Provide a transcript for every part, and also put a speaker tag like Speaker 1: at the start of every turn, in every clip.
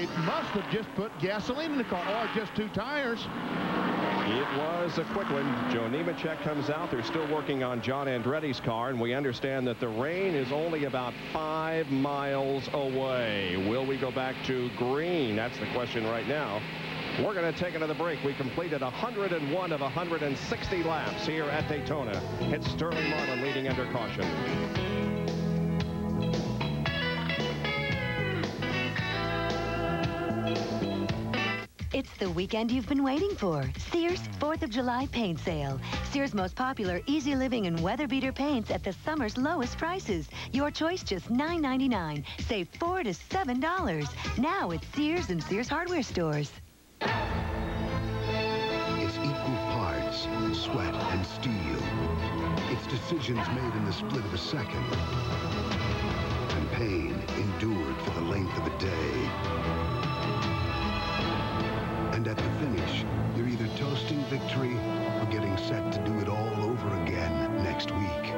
Speaker 1: they must have just put gasoline in the car, or just 2 tires.
Speaker 2: It was a quick one. Joe Nemechek comes out. They're still working on John Andretti's car, and we understand that the rain is only about 5 miles away. Will we go back to green? That's the question right now. We're going to take another break. We completed 101 of 160 laps here at Daytona. It's Sterling Marlin leading under caution.
Speaker 3: It's the weekend you've been waiting for. Sears 4th of July paint sale. Sears' most popular easy living and weather beater paints at the summer's lowest prices. Your choice just $9.99. Save $4 to $7. Now at Sears and Sears hardware stores.
Speaker 4: It's equal parts, sweat and steel. It's decisions made in the split of a second. And pain endured for the length of a day. And at the finish, you're either toasting victory or getting set to do it all over again next week.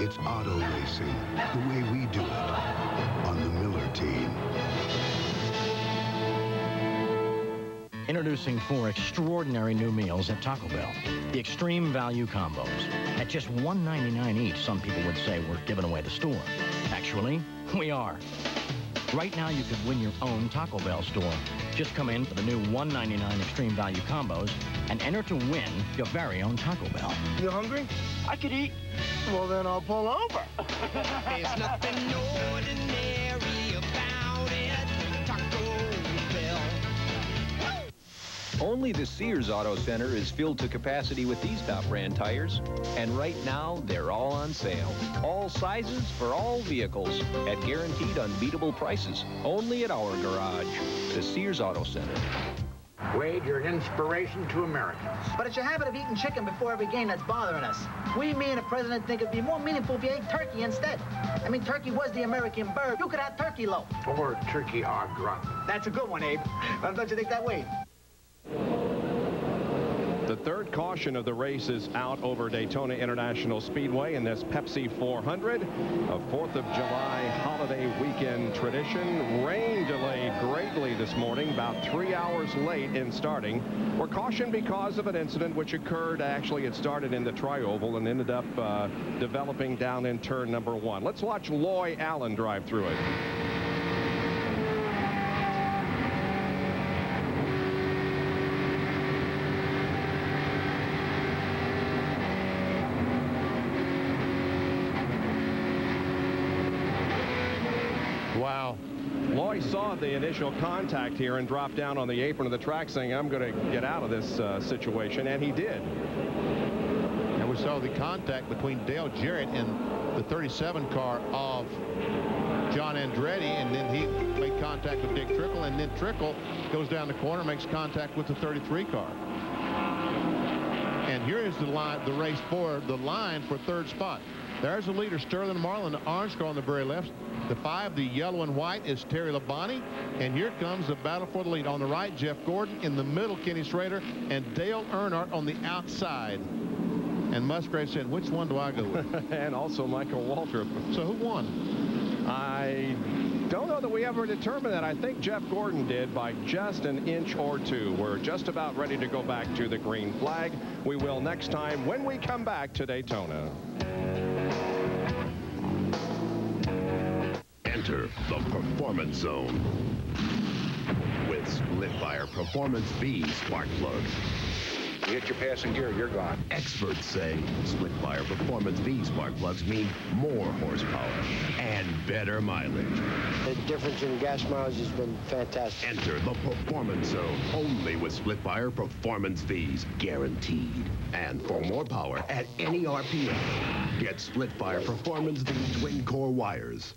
Speaker 4: It's auto racing, the way we do it on the Miller team.
Speaker 5: Introducing 4 extraordinary new meals at Taco Bell. The Extreme Value Combos. At just $1.99 each, some people would say we're giving away the store. Actually, we are. Right now, you could win your own Taco Bell store. Just come in for the new $1.99 Extreme Value Combos and enter to win your very own Taco Bell.
Speaker 6: You hungry? I could eat. Well, then I'll pull over.
Speaker 7: There's nothing ordinary about it. Taco Bell.
Speaker 8: Only the Sears Auto Center is filled to capacity with these top brand tires. And right now, they're all on sale. All sizes for all vehicles at guaranteed unbeatable prices. Only at our garage. The Sears Auto Center.
Speaker 9: Wade, you're an inspiration to Americans.
Speaker 10: But it's your habit of eating chicken before every game that's bothering us. We, me, and the president think it'd be more meaningful if you ate turkey instead. I mean, turkey was the American bird. You could have turkey loaf.
Speaker 9: Or turkey au gratin.
Speaker 10: That's a good one, Abe. Don't you think that way?
Speaker 2: The third caution of the race is out over Daytona International Speedway in this Pepsi 400, a 4th of July holiday weekend tradition. Rain delayed greatly this morning, about 3 hours late in starting. We're cautioned because of an incident which occurred. Actually, it started in the tri-oval and ended up developing down in turn number 1. Let's watch Loy Allen drive through it.
Speaker 1: Wow.
Speaker 2: Loy saw the initial contact here and dropped down on the apron of the track saying, I'm going to get out of this situation, and he did.
Speaker 1: And we saw the contact between Dale Jarrett and the 37 car of John Andretti, and then he made contact with Dick Trickle, and then Trickle goes down the corner, makes contact with the 33 car. And here is the line, the race for the line for third spot. There's the leader, Sterling Marlin, the orange car on the very left. The 5, the yellow and white, is Terry Labonte. And here comes the battle for the lead. On the right, Jeff Gordon. In the middle, Kenny Schrader. And Dale Earnhardt on the outside. And Musgrave said, which one do I go with?
Speaker 2: And also Michael Waltrip.
Speaker 1: So who won?
Speaker 2: I don't know that we ever determined that. I think Jeff Gordon did by just an inch or 2. We're just about ready to go back to the green flag. We will next time when we come back to Daytona.
Speaker 11: Enter the Performance Zone with split-fire Performance V spark plugs.
Speaker 9: You hit your passing gear, you're gone.
Speaker 11: Experts say split-fire Performance V spark plugs mean more horsepower and better mileage.
Speaker 12: The difference in gas mileage has been fantastic.
Speaker 11: Enter the Performance Zone only with split-fire Performance Vs, guaranteed. And for more power at any RPM, get split-fire Performance V twin-core wires.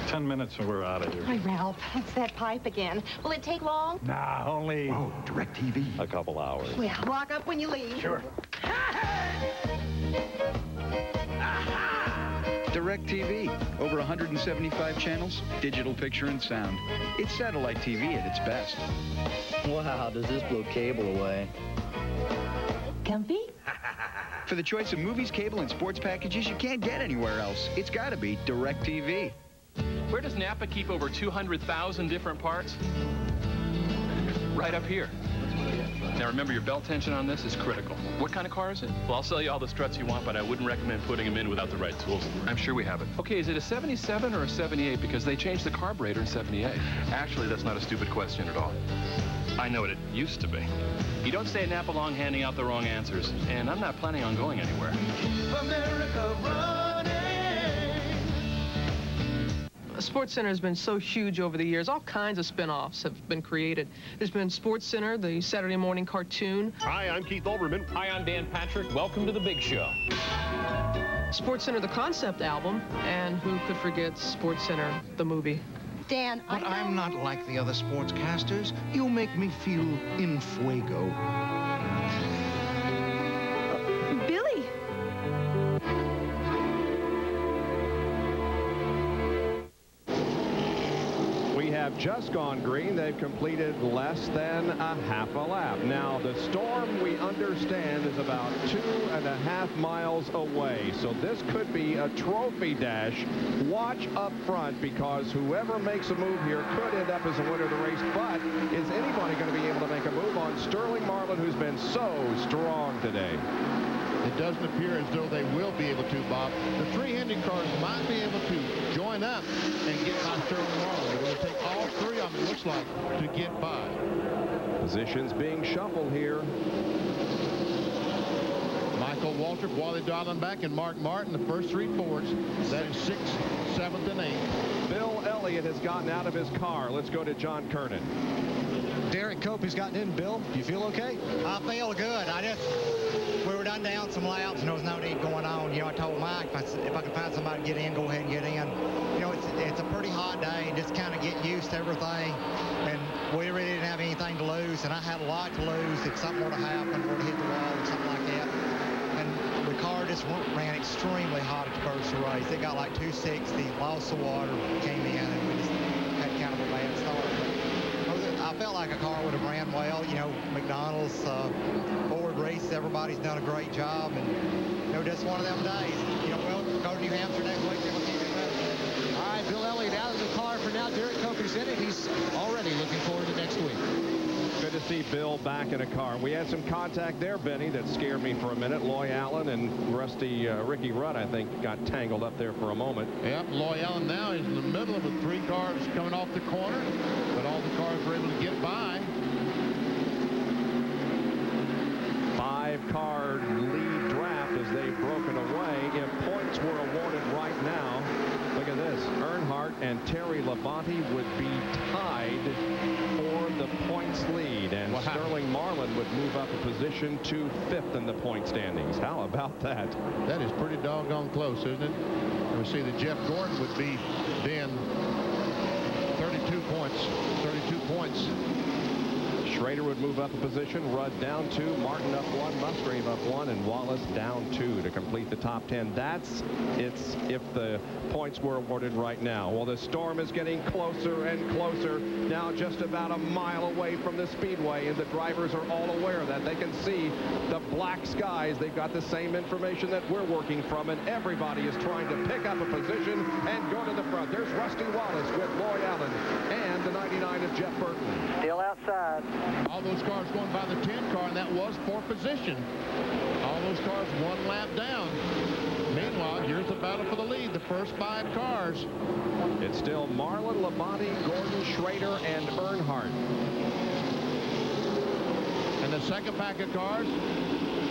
Speaker 13: 10 minutes and we're out of here.
Speaker 14: Hi, Ralph. It's that pipe again. Will it take long?
Speaker 13: Nah, only...
Speaker 11: Oh, DirecTV.
Speaker 13: A couple hours.
Speaker 14: Well, walk up when you leave.
Speaker 13: Sure.
Speaker 15: DirecTV. Over 175 channels, digital picture and sound. It's satellite TV at its best.
Speaker 16: Wow, does this blow cable away?
Speaker 14: Comfy?
Speaker 15: For the choice of movies, cable, and sports packages you can't get anywhere else, it's got to be DirecTV.
Speaker 17: Where does Napa keep over 200,000 different parts? right up here. Now remember, your belt tension on this is critical. What kind of car is it? Well, I'll sell you all the struts you want, but I wouldn't recommend putting them in without the right tools. I'm sure we have it. Okay, is it a 77 or a 78? Because they changed the carburetor in 78. Actually, that's not a stupid question at all. I know what it used to be. You don't stay at Napa long handing out the wrong answers, and I'm not planning on going anywhere.
Speaker 7: America running.
Speaker 18: Sports Center has been so huge over the years. All kinds of spin-offs have been created. There's been Sports Center, the Saturday morning cartoon.
Speaker 19: Hi, I'm Keith Olbermann. Hi, I'm Dan Patrick. Welcome to The Big Show.
Speaker 18: Sports Center, the concept album, and who could forget Sports Center, the movie.
Speaker 20: Dan, but I'm not like the other sportscasters. You make me feel in fuego.
Speaker 18: Billy!
Speaker 2: We have just gone green. They've completed less than a half a lap. Now, the storm, we understand, is about 2.5 miles away. So this could be a trophy dash. Watch up front, because whoever makes a move here could end up as a winner of the race. But is anybody going to be able to make a move on Sterling Marlin, who's been so strong today?
Speaker 1: It doesn't appear as though they will be able to, Bob. The three Hendrick cars might be able to join up and get by Sterling Marlin. It will take all three of them, it looks like, to get by.
Speaker 2: Positions being shuffled here.
Speaker 1: Michael Waltrip, Wally Dallenbach, and Mark Martin, the first three Fords. That is 6th, 7th, and 8th.
Speaker 2: Bill Elliott has gotten out of his car. Let's go to John Kernan.
Speaker 21: Derek Cope has gotten in. Bill, you feel okay?
Speaker 22: I feel good. We were done down some laps, and there was no need going on. You know, I told Mike if I could find somebody to get in, go ahead and get in. You know, it's a pretty hot day, and just kind of get used to everything. And we really didn't have anything to lose, and I had a lot to lose if something were to happen, or to hit the wall or something like that. And the car just ran extremely hot at the first of the race. It got like 260, lost the water, came in, and we just had kind of a bad start. I felt like a car would have ran well. You know, McDonald's, Ford races, everybody's done a great job, and you know, just one of them days. You know, we'll go to New Hampshire next week.
Speaker 21: All right, Bill Elliott out of the car for now. Derek Cope is in it. He's already looking forward to next week.
Speaker 2: Good to see Bill back in a car. We had some contact there, Benny, that scared me for a minute. Loy Allen and rusty Ricky Rudd, I think, got tangled up there for a moment.
Speaker 1: Yep, Loy Allen now is in the middle of the three cars coming off the corner, but all the cars were able to get by.
Speaker 2: 5-car lead draft as they've broken away. If points were awarded right now, look at this. Earnhardt and Terry Labonte would be tied for the points lead, and wow. Sterling Marlin would move up a position to 5th in the point standings. How about that?
Speaker 1: That is pretty doggone close, isn't it? And we see that Jeff Gordon would be then 32 points. 32 points.
Speaker 2: Schrader would move up a position, Rudd down 2, Martin up 1, Musgrave up 1, and Wallace down 2 to complete the top 10. That's if the points were awarded right now. Well, the storm is getting closer and closer, now just about a mile away from the speedway, and the drivers are all aware of that. They can see the black skies. They've got the same information that we're working from, and everybody is trying to pick up a position and go to the front. There's Rusty Wallace with Loy Allen and the 99 of Jeff Burton.
Speaker 12: Still outside.
Speaker 1: All those cars going by the 10 car, and that was for position. All those cars one lap down. Meanwhile, here's the battle for the lead, the first 5 cars.
Speaker 2: It's still Marlin, Labonte, Gordon, Schrader, and Earnhardt.
Speaker 1: And the second pack of cars,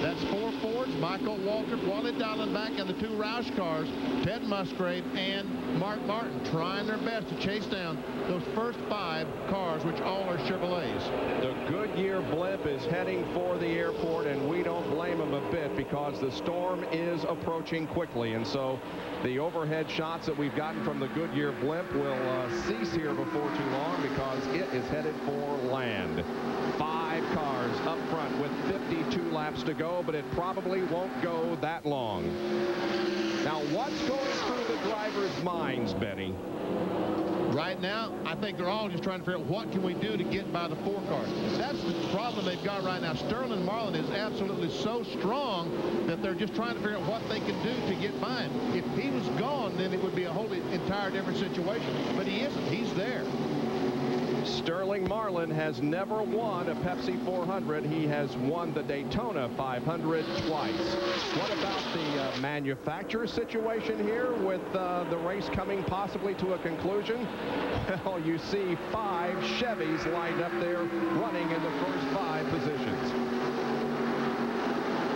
Speaker 1: that's 4 Fords, Michael Waltrip, Wally Dallenbach, and the 2 Roush cars, Ted Musgrave and Mark Martin, trying their best to chase down those first 5 cars, which all are Chevrolets.
Speaker 2: The Goodyear blimp is heading for the airport, and we don't blame them a bit, because the storm is approaching quickly. And so the overhead shots that we've gotten from the Goodyear blimp will cease here before too long, because it is headed for land. 5 cars up front with 52 laps to go, but it probably won't go that long. Now, what's going through the drivers' minds, Benny?
Speaker 1: Right now, I think they're all just trying to figure out what can we do to get by the 4 cars. That's the problem they've got right now. Sterling Marlin is absolutely so strong that they're just trying to figure out what they can do to get by him. If he was gone, then it would be a whole entire different situation. But he isn't. He's there.
Speaker 2: Sterling Marlin has never won a Pepsi 400. He has won the Daytona 500 twice. What about the manufacturer situation here with the race coming possibly to a conclusion? Well, you see 5 Chevys lined up there running in the first 5 positions.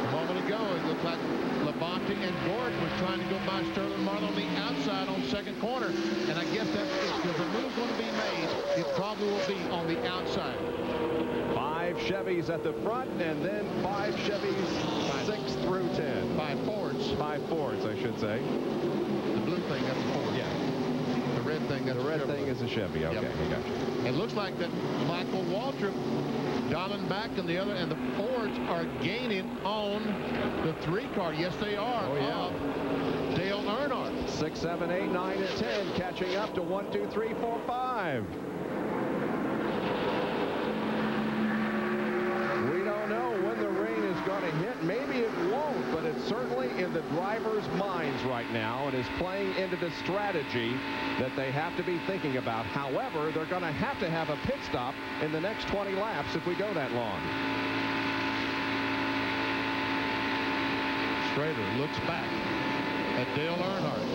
Speaker 1: A moment ago, it looked like Labonte and Gordon were trying to go by Sterling Marlin on the outside on second corner. And I guess that's it. If the move's going to be made, it probably will be on the outside.
Speaker 2: 5 Chevys at the front, and then 5 Chevys 6 through 10.
Speaker 1: 5 Fords.
Speaker 2: 5 Fords, I should say.
Speaker 1: The blue thing, that's a Ford.
Speaker 2: Yeah.
Speaker 1: The red thing, that's
Speaker 2: the red thing is a Chevy. Okay,
Speaker 1: yep.
Speaker 2: I got you.
Speaker 1: It looks like that Michael Waltrip dialing back and the Fords are gaining on the 3 car. Yes, they are.
Speaker 2: Oh, yeah.
Speaker 1: Dale Earnhardt.
Speaker 2: 6, 7, 8, 9, and 10, catching up to 1, 2, 3, 4, 5. We don't know when the rain is going to hit. Maybe it won't, but it's certainly in the drivers' minds right now and is playing into the strategy that they have to be thinking about. However, they're going to have a pit stop in the next 20 laps if we go that long.
Speaker 1: Schrader looks back at Dale Earnhardt.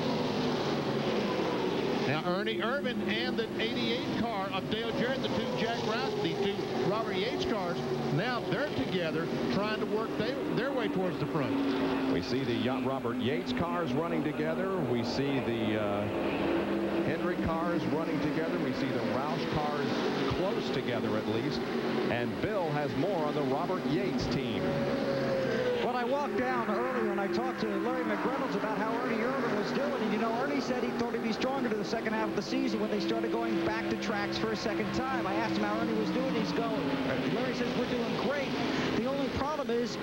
Speaker 1: Now Ernie Irvin and the 88 car of Dale Jarrett, the 2 Jack Rouse, the 2 Robert Yates cars, now they're together trying to work their way towards the front.
Speaker 2: We see the Robert Yates cars running together. We see the Hendrick cars running together. We see the Roush cars close together at least. And Bill has more on the Robert Yates team.
Speaker 3: When I walked down earlier and I talked to Larry McReynolds about how Ernie Irvin was doing, and you know, Ernie said he thought he'd be stronger to the second half of the season when they started going back to tracks for a second time. I asked him how Ernie was doing. He's going. Larry says we're doing great. The only problem is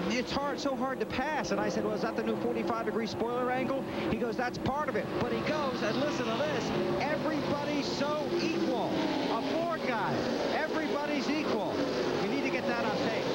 Speaker 3: it's so hard to pass. And I said, well, is that the new 45-degree spoiler angle? He goes, that's part of it. But he goes, and listen to this, everybody's so equal. A Ford guy, everybody's equal. You need to get that on tape.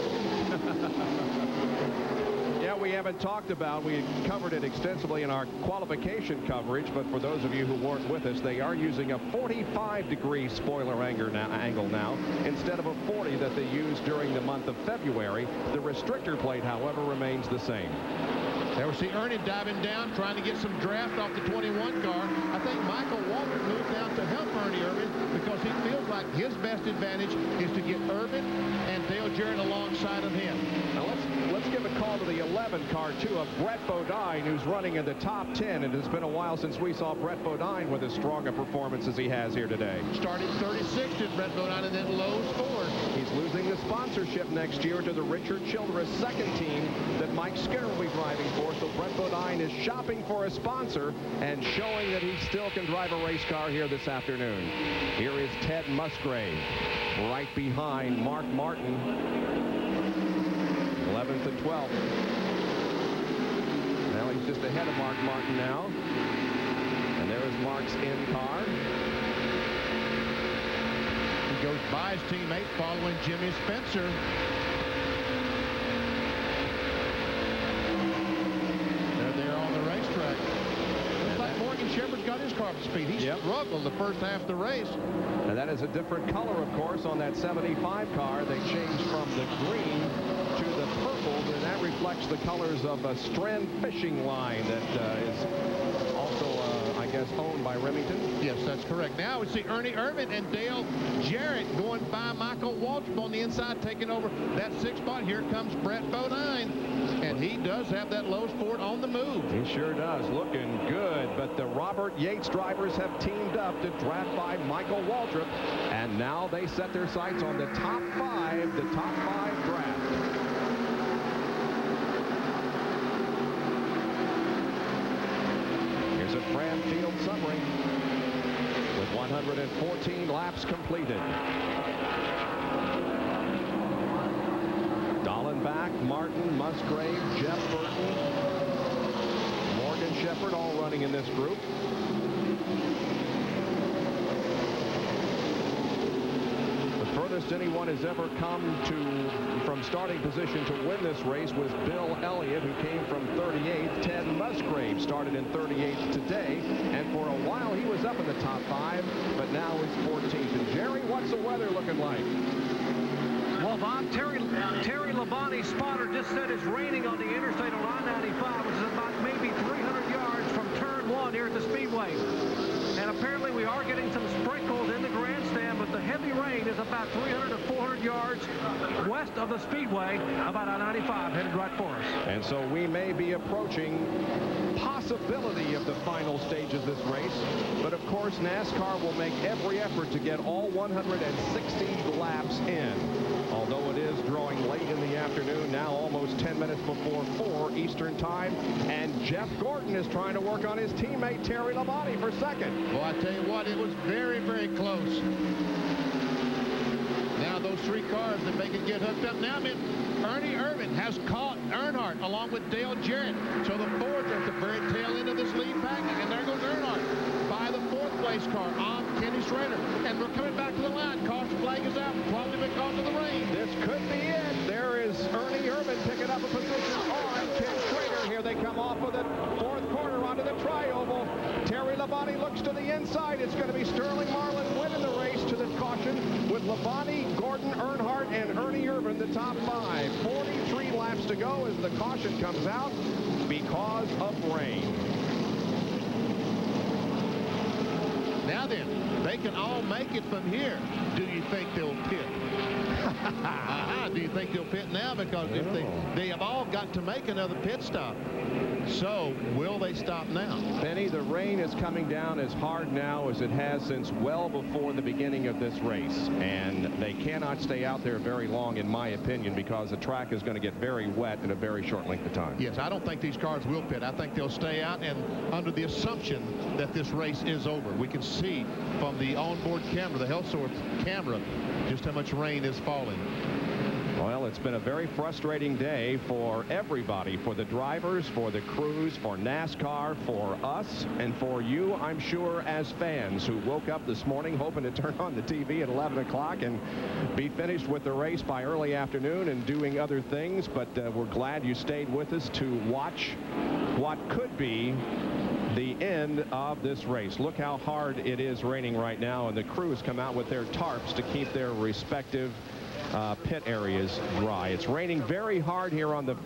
Speaker 2: Yeah, we haven't talked about, we covered it extensively in our qualification coverage, but for those of you who weren't with us, they are using a 45-degree spoiler angle now instead of a 40 that they used during the month of February. The restrictor plate, however, remains the same.
Speaker 1: There we see Ernie diving down, trying to get some draft off the 21 car. I think Michael Waltrip moved down to help Ernie Irvin because he feels like his best advantage is to get Irvin and Dale Jarrett alongside of him.
Speaker 2: Now let's give a call to the 11 car, too, of Brett Bodine, who's running in the top 10. And it's been a while since we saw Brett Bodine with as strong a performance as he has here today.
Speaker 1: Starting 36th at Brett Bodine and then Lowe's Ford.
Speaker 2: He's losing the sponsorship next year to the Richard Childress second team that Mike Skinner will be driving for. So Brett Bodine is shopping for a sponsor and showing that he still can drive a race car here this afternoon. Here is Ted Musgrave right behind Mark Martin, 11th and 12th. Well, he's just ahead of Mark Martin now. And there is Mark's in car.
Speaker 1: He goes by his teammate following Jimmy Spencer. Shepard's got his car up to speed. He struggled the first half of the race.
Speaker 2: And that is a different color, of course, on that 75 car. They changed from the green to the purple, and that reflects the colors of a Strand fishing line that is also, I guess, owned by Remington.
Speaker 1: Yes, that's correct. Now we see Ernie Irvin and Dale Jarrett going by Michael Waltrip on the inside, taking over that 6th spot. Here comes Brett Bodine, and he does have that Lowe's Ford on the move.
Speaker 2: He sure does, looking good. But the Robert Yates drivers have teamed up to draft by Michael Waltrip, and now they set their sights on the top 5 draft. Here's a Fram field summary with 114 laps completed. Dallenbach, Martin, Musgrave, Jeff Burton, Morgan Shepherd, all running in this group. The furthest furthest anyone has ever come from starting position to win this race was Bill Elliott, who came from 38th. Ted Musgrave started in 38th today, and for a while he was up in the top 5, but now he's 14th. And Jerry, what's the weather looking like?
Speaker 4: Well, Bob, Terry Labonte's spotter just said it's raining on the interstate on I-95, which is about maybe 300 yards from turn 1 here at the Speedway. And apparently we are getting some sprinkles in the grandstand, but the heavy rain is about 300 to 400 yards west of the Speedway, about I-95, headed right for us.
Speaker 2: And so we may be approaching possibility of the final stage of this race. But of course, NASCAR will make every effort to get all 160 laps in. Although it is drawing late in the afternoon, now almost 10 minutes before 4 Eastern time, and Jeff Gordon is trying to work on his teammate Terry Labonte for second.
Speaker 1: Well, I tell you what, it was very, very close. Now those 3 cars that make it get hooked up. Now, Ernie Irvin has caught Earnhardt along with Dale Jarrett. So the Fords are at the very tail end of this lead pack, and there goes Earnhardt by the 4th place car on Kenny Schrader. And we're coming back to the line. Caution flag is out, probably because of the rain.
Speaker 2: This could be it. There is Ernie Irvin picking up a position on Ken Schrader. Here they come off of the 4th corner onto the tri-oval. Terry Labonte looks to the inside. It's going to be Sterling Marlin winning the race to the caution with Labonte, Gordon, Earnhardt, and Ernie Irvin the top 5. 43 laps to go as the caution comes out because of rain.
Speaker 1: Now then, they can all make it from here. Do you think they'll pit? Do you think they'll pit now? Because if they have all got to make another pit stop. So will they stop now?
Speaker 2: Benny, the rain is coming down as hard now as it has since well before the beginning of this race, and they cannot stay out there very long, in my opinion, because the track is going to get very wet in a very short length of time.
Speaker 1: Yes, I don't think these cars will pit. I think they'll stay out, and under the assumption that this race is over. We can see from the onboard camera, the health source camera, just how much rain is falling.
Speaker 2: Well, it's been a very frustrating day for everybody, for the drivers, for the crews, for NASCAR, for us, and for you, I'm sure, as fans who woke up this morning hoping to turn on the TV at 11 o'clock and be finished with the race by early afternoon and doing other things. But we're glad you stayed with us to watch what could be the end of this race. Look how hard it is raining right now, and the crews come out with their tarps to keep their respective pit areas dry. It's raining very hard here on the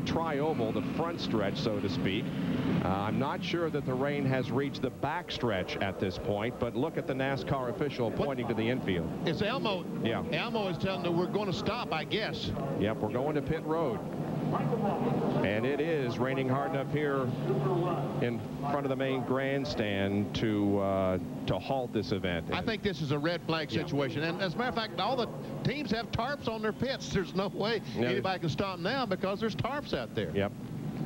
Speaker 2: tri-oval, the front stretch, so to speak. I'm not sure that the rain has reached the back stretch at this point, but look at the NASCAR official pointing to the infield.
Speaker 1: It's Elmo.
Speaker 2: Yeah.
Speaker 1: Elmo is telling them we're going to stop, I guess.
Speaker 2: Yep, we're going to pit road. And it is raining hard enough here in front of the main grandstand to halt this event.
Speaker 1: I think this is a red flag situation. And as a matter of fact, all the teams have tarps on their pits. There's no way anybody can stop now because there's tarps out there.
Speaker 2: Yep.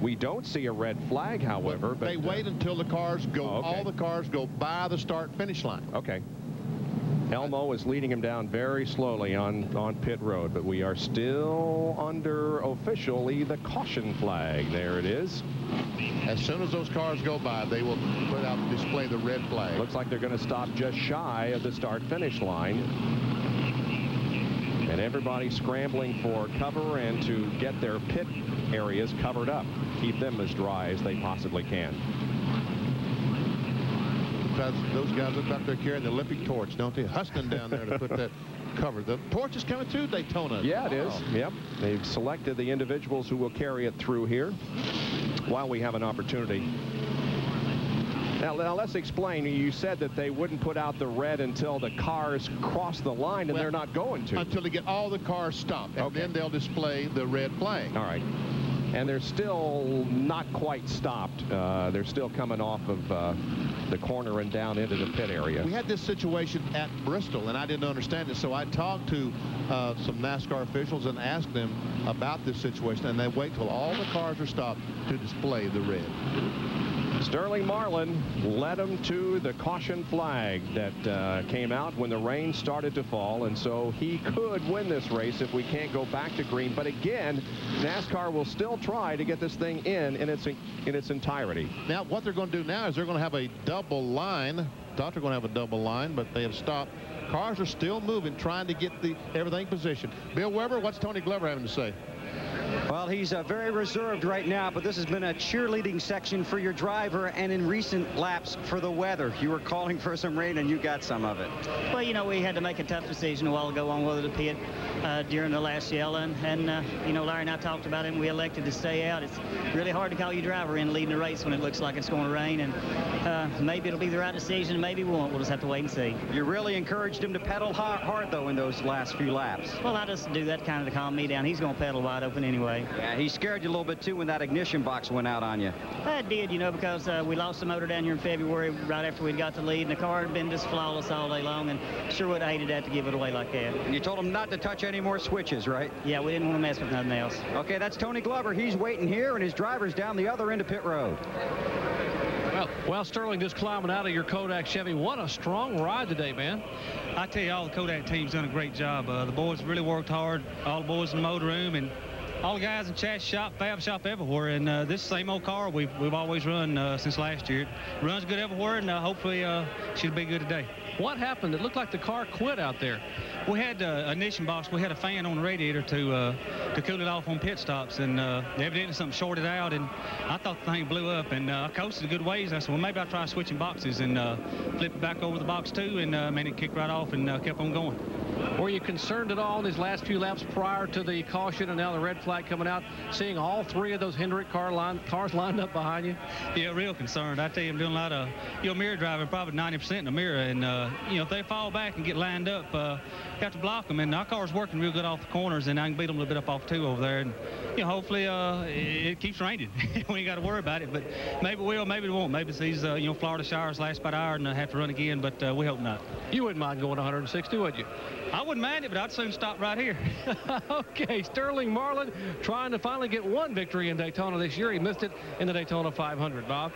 Speaker 2: We don't see a red flag, however. But
Speaker 1: they wait until the cars go, all the cars go by the start-finish line.
Speaker 2: Okay. Elmo is leading him down very slowly on pit road, but we are still under officially the caution flag. There it is.
Speaker 1: As soon as those cars go by, they will put out display the red flag.
Speaker 2: Looks like they're going to stop just shy of the start-finish line. And everybody scrambling for cover and to get their pit areas covered up. Keep them as dry as they possibly can.
Speaker 1: Those guys look like they're carrying the Olympic torch, don't they? Hustling down there to put that cover. The torch is coming through Daytona.
Speaker 2: Yeah, it is. Yep. They've selected the individuals who will carry it through here while we have an opportunity. Now let's explain. You said that they wouldn't put out the red until the cars cross the line, and they're not going to.
Speaker 1: Until they get all the cars stopped, and then they'll display the red flag.
Speaker 2: All right. And they're still not quite stopped. They're still coming off of the corner and down into the pit area.
Speaker 1: We had this situation at Bristol, and I didn't understand it, so I talked to some NASCAR officials and asked them about this situation, and they wait till all the cars are stopped to display the red.
Speaker 2: Sterling Marlin led them to the caution flag that came out when the rain started to fall, and so he could win this race if we can't go back to green. But again, NASCAR will still try to get this thing in its entirety.
Speaker 1: Now, what they're going to do now is they're going to have a double line. Thought they're going to have a double line, but they have stopped cars are still moving, trying to get everything positioned. Bill Weber, what's Tony Glover having to say?
Speaker 3: Well, he's very reserved right now, but this has been a cheerleading section for your driver, and in recent laps for the weather. You were calling for some rain, and you got some of it.
Speaker 5: Well, you know, we had to make a tough decision a while ago on whether to pit during the last yellow, and you know, Larry and I talked about it, and we elected to stay out. It's really hard to call your driver in leading the race when it looks like it's going to rain, and maybe it'll be the right decision, maybe we won't. We'll just have to wait and see.
Speaker 3: You really encouraged him to pedal hard, though, in those last few laps.
Speaker 5: Well, I just do that kind of to calm me down. He's going to pedal wide open anyway.
Speaker 3: Yeah, he scared you a little bit, too, when that ignition box went out on you.
Speaker 5: I did, you know, because we lost the motor down here in February right after we got the lead, and the car had been just flawless all day long, and sure would have hated that to give it away like that.
Speaker 3: And you told him not to touch any more switches, right?
Speaker 5: Yeah, we didn't want to mess with nothing else.
Speaker 3: Okay, that's Tony Glover. He's waiting here, and his driver's down the other end of pit road.
Speaker 4: Well, Sterling, just climbing out of your Kodak Chevy. What a strong ride today, man.
Speaker 6: I tell you, all the Kodak team's done a great job. The boys really worked hard, all the boys in the motor room, and all the guys in chassis shop, fab shop, everywhere. And this same old car we've always run since last year. It runs good everywhere, and hopefully should be good today.
Speaker 4: What happened? It looked like the car quit out there.
Speaker 6: We had ignition box. We had a fan on the radiator to cool it off on pit stops, and evidently something shorted out, and I thought the thing blew up, and I coasted a good ways. I said, well, maybe I'll try switching boxes, and flip it back over the box two, and man, it kicked right off and kept on going.
Speaker 4: Were you concerned at all in these last few laps prior to the caution and now the red flag coming out, seeing all three of those Hendrick cars lined up behind you?
Speaker 6: Yeah, real concerned. I tell you, I'm doing a lot of mirror driving, probably 90% in the mirror, and if they fall back and get lined up, you have to block them, and our car's working real good off the corners, and I can beat them a little bit up off two over there, and hopefully it keeps raining. We ain't got to worry about it, but maybe it will, maybe it won't. Maybe it's these Florida showers last about an hour and have to run again, but we hope not.
Speaker 4: You wouldn't mind going 160, would you?
Speaker 6: I wouldn't mind it, but I'd soon stop right here.
Speaker 4: Okay, Sterling Marlin trying to finally get one victory in Daytona this year. He missed it in the Daytona 500. Bob?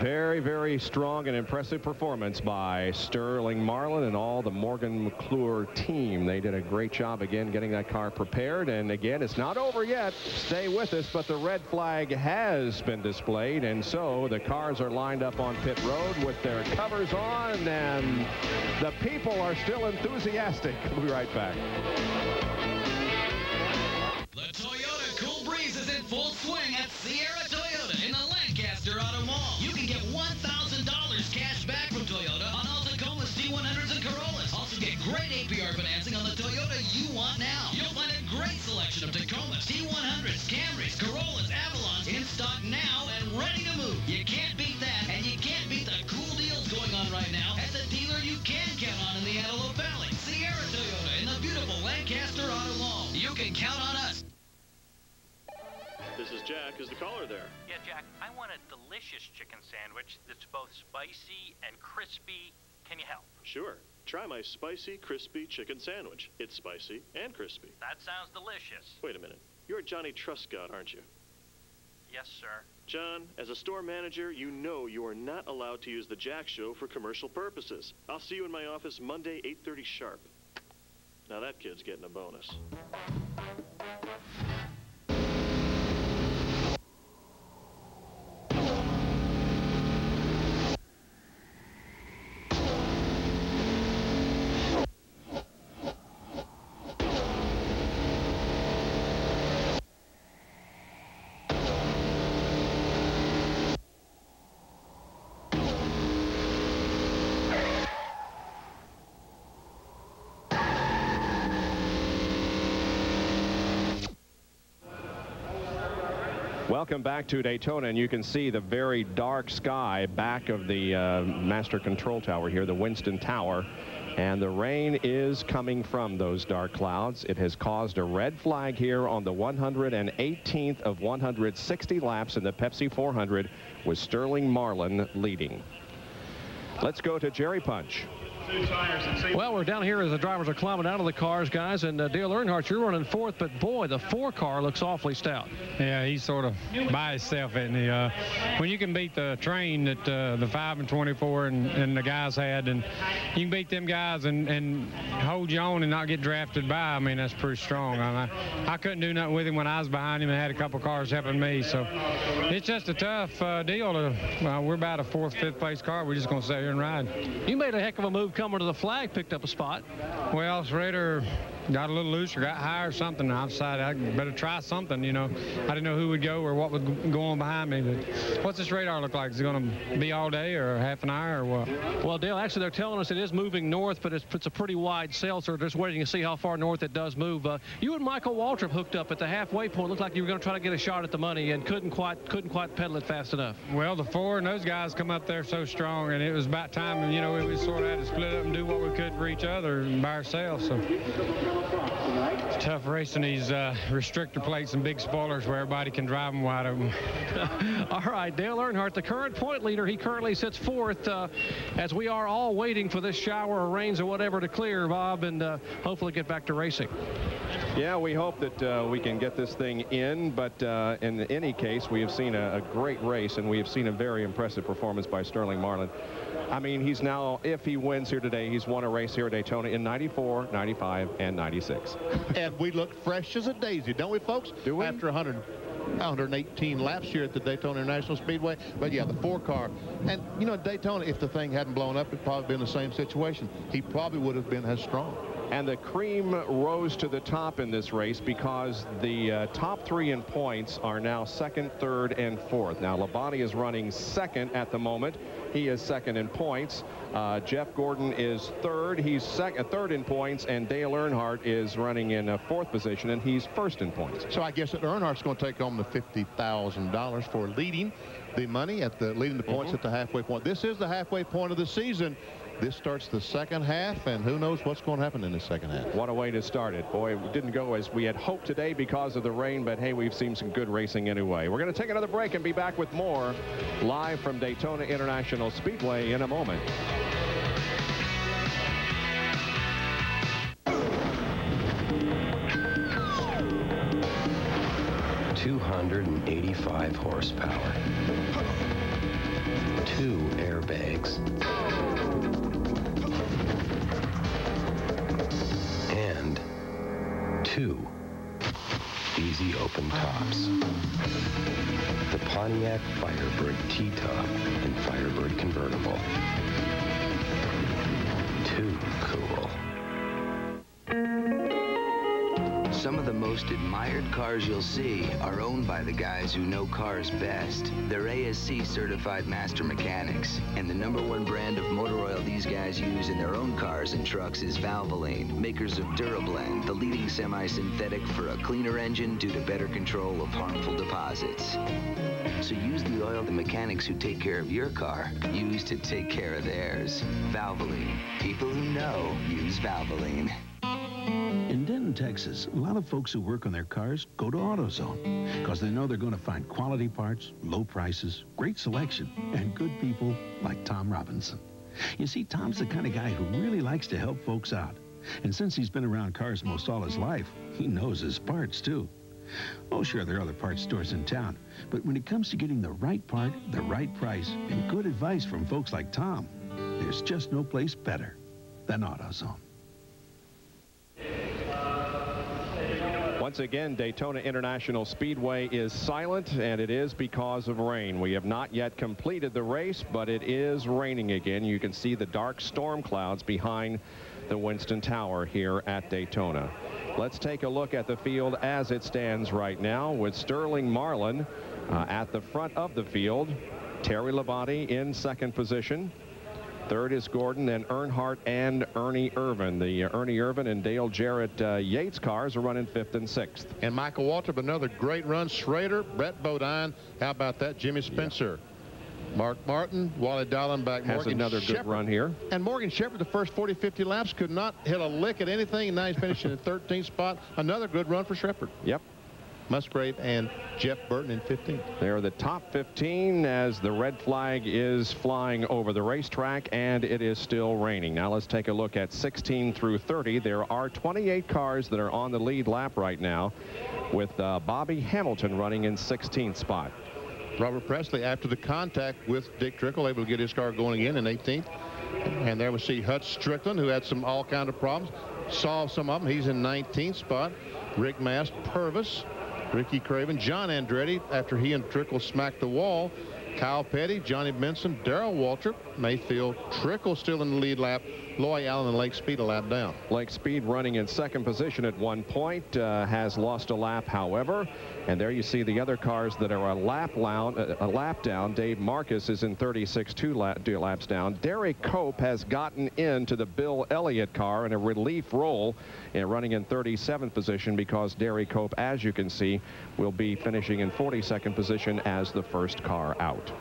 Speaker 2: Very, very strong and impressive performance by Sterling Marlin and all the Morgan McClure team. They did a great job again getting that car prepared. And again, it's not over yet. Stay with us, but the red flag has been displayed. And so the cars are lined up on pit road with their covers on, and the people are still enthusiastic. We'll be right back.
Speaker 23: The Toyota Cool Breeze is in full swing at Sierra Toyota in the Lancaster Auto Mall. You can get $1,000 cash back from Toyota on all Tacomas, T100s, and Corollas. Also get great APR financing on the Toyota you want now. You'll find a great selection of Tacomas, T100s, Camrys, Corollas, Avalons in stock now and ready to move. You can't beat that, and you can't beat the cool deals going on right now at the dealer you can count on in the Antelope Valley. Sierra Toyota in the beautiful Lancaster Auto Mall. You can count on us.
Speaker 24: This is Jack. Is the caller there?
Speaker 25: Yeah, Jack, I want a delicious chicken sandwich that's both spicy and crispy. Can you help?
Speaker 24: Sure. Try my spicy, crispy chicken sandwich. It's spicy and crispy.
Speaker 25: That sounds delicious.
Speaker 24: Wait a minute. You're Johnny Truscott, aren't you?
Speaker 25: Yes, sir.
Speaker 24: John, as a store manager, you know you are not allowed to use the Jack Show for commercial purposes. I'll see you in my office Monday, 8:30 sharp. Now that kid's getting a bonus.
Speaker 2: Welcome back to Daytona, and you can see the very dark sky back of the master control tower here, the Winston Tower, and the rain is coming from those dark clouds. It has caused a red flag here on the 118th of 160 laps in the Pepsi 400 with Sterling Marlin leading. Let's go to Jerry Punch.
Speaker 4: Well, we're down here as the drivers are climbing out of the cars, guys, and Dale Earnhardt, you're running fourth, but boy, the 4 car looks awfully stout.
Speaker 26: Yeah, he's sort of by himself, isn't he? When you can beat the train that the 5 and 24 and the guys had, and you can beat them guys and hold you on and not get drafted by, I mean, that's pretty strong. I couldn't do nothing with him when I was behind him and had a couple cars helping me, so it's just a tough deal. We're about a 4th, 5th place car. We're just going to sit here and ride.
Speaker 4: You made a heck of a move newcomer to the flag picked up a spot.
Speaker 26: Well, Schrader got a little loose or got high or something. I decided I better try something, you know. I didn't know who would go or what would go on behind me. But what's this radar look like? Is it going to be all day or half an hour or what?
Speaker 4: Well, Dale, actually, they're telling us it is moving north, but it's a pretty wide sail, so they're just waiting to see how far north it does move. You and Michael Waltrip hooked up at the halfway point. Looked like you were going to try to get a shot at the money and couldn't quite pedal it fast enough.
Speaker 26: Well, the four and those guys come up there so strong, and it was about time, you know, we sort of had to split up and do what we could for each other by ourselves. So it's tough racing these restrictor plates and big spoilers where everybody can drive them wide open.
Speaker 4: All right, Dale Earnhardt, the current point leader, he currently sits fourth as we are all waiting for this shower or rains or whatever to clear, Bob, and hopefully get back to racing.
Speaker 2: Yeah, we hope that we can get this thing in, but in any case, we have seen a great race, and we have seen a very impressive performance by Sterling Marlin. I mean, he's now, if he wins here today, he's won a race here at Daytona in 94, 95, and 96.
Speaker 1: And we look fresh as a daisy, don't we, folks?
Speaker 2: Do we?
Speaker 1: After 118 laps here at the Daytona International Speedway. But yeah, the 4-car. And, you know, Daytona, if the thing hadn't blown up, it'd probably been the same situation. He probably would have been as strong.
Speaker 2: And the cream rose to the top in this race because the top three in points are now second, third, and fourth. Now, Labonte is running second at the moment. He is second in points. Jeff Gordon is third. He's third in points, and Dale Earnhardt is running in fourth position, and he's first in points.
Speaker 1: So I guess that Earnhardt's going to take home the $50,000 for leading the money at leading the points at the halfway point. This is the halfway point of the season. This starts the second half, and who knows what's going to happen in the second half.
Speaker 2: What a way to start it. Boy, it didn't go as we had hoped today because of the rain, but hey, we've seen some good racing anyway. We're going to take another break and be back with more live from Daytona International Speedway in a moment.
Speaker 8: $285 horsepower. 2 airbags. And 2 easy open tops. The Pontiac Firebird T-Top and Firebird Convertible. Too cool.
Speaker 9: Some of the most admired cars you'll see are owned by the guys who know cars best. They're ASC certified master mechanics, and the #1 brand of motor oil these guys use in their own cars and trucks is Valvoline, makers of Durablend, the leading semi-synthetic for a cleaner engine due to better control of harmful deposits. So use the oil the mechanics who take care of your car use to take care of theirs. Valvoline. People who know use Valvoline.
Speaker 10: In Denton, Texas, a lot of folks who work on their cars go to AutoZone because they know they're going to find quality parts, low prices, great selection, and good people like Tom Robinson. You see, Tom's the kind of guy who really likes to help folks out. And since he's been around cars most all his life, he knows his parts, too. Oh, sure, there are other parts stores in town, but when it comes to getting the right part, the right price, and good advice from folks like Tom, there's just no place better than AutoZone.
Speaker 2: Once again, Daytona International Speedway is silent, and it is because of rain. We have not yet completed the race, but it is raining again. You can see the dark storm clouds behind the Winston Tower here at Daytona. Let's take a look at the field as it stands right now with Sterling Marlin at the front of the field. Terry Labonte in second position. Third is Gordon, then Earnhardt and Ernie Irvin. The Ernie Irvin and Dale Jarrett Yates cars are running 5th and 6th.
Speaker 1: And Michael Waltrip, another great run. Schrader, Brett Bodine. How about that? Jimmy Spencer. Yeah. Mark Martin, Wally Dallenbach,
Speaker 2: has another good run here. And
Speaker 1: Morgan Shepherd, the first 40, 50 laps, could not hit a lick at anything, and now he's finishing in 13th spot. Another good run for Shepherd.
Speaker 2: Yep.
Speaker 1: Musgrave and Jeff Burton in 15th.
Speaker 2: They're the top 15 as the red flag is flying over the racetrack, and it is still raining. Now let's take a look at 16 through 30. There are 28 cars that are on the lead lap right now, with Bobby Hamilton running in 16th spot.
Speaker 1: Robert Presley, after the contact with Dick Trickle, able to get his car going again in 18th. And there we see Hutch Strickland, who had some all kind of problems. Solved some of them. He's in 19th spot. Rick Mast, Purvis, Ricky Craven, John Andretti, after he and Trickle smacked the wall. Kyle Petty, Johnny Benson, Darrell Waltrip, Mayfield, Trickle still in the lead lap. Loy Allen and Lake Speed a lap down.
Speaker 2: Lake Speed running in second position at one point, has lost a lap, however. And there you see the other cars that are a lap down. Dave Marcus is in 36.2 laps down. Derek Cope has gotten into the Bill Elliott car in a relief role and running in 37th position because Derek Cope, as you can see, will be finishing in 42nd position as the first car out.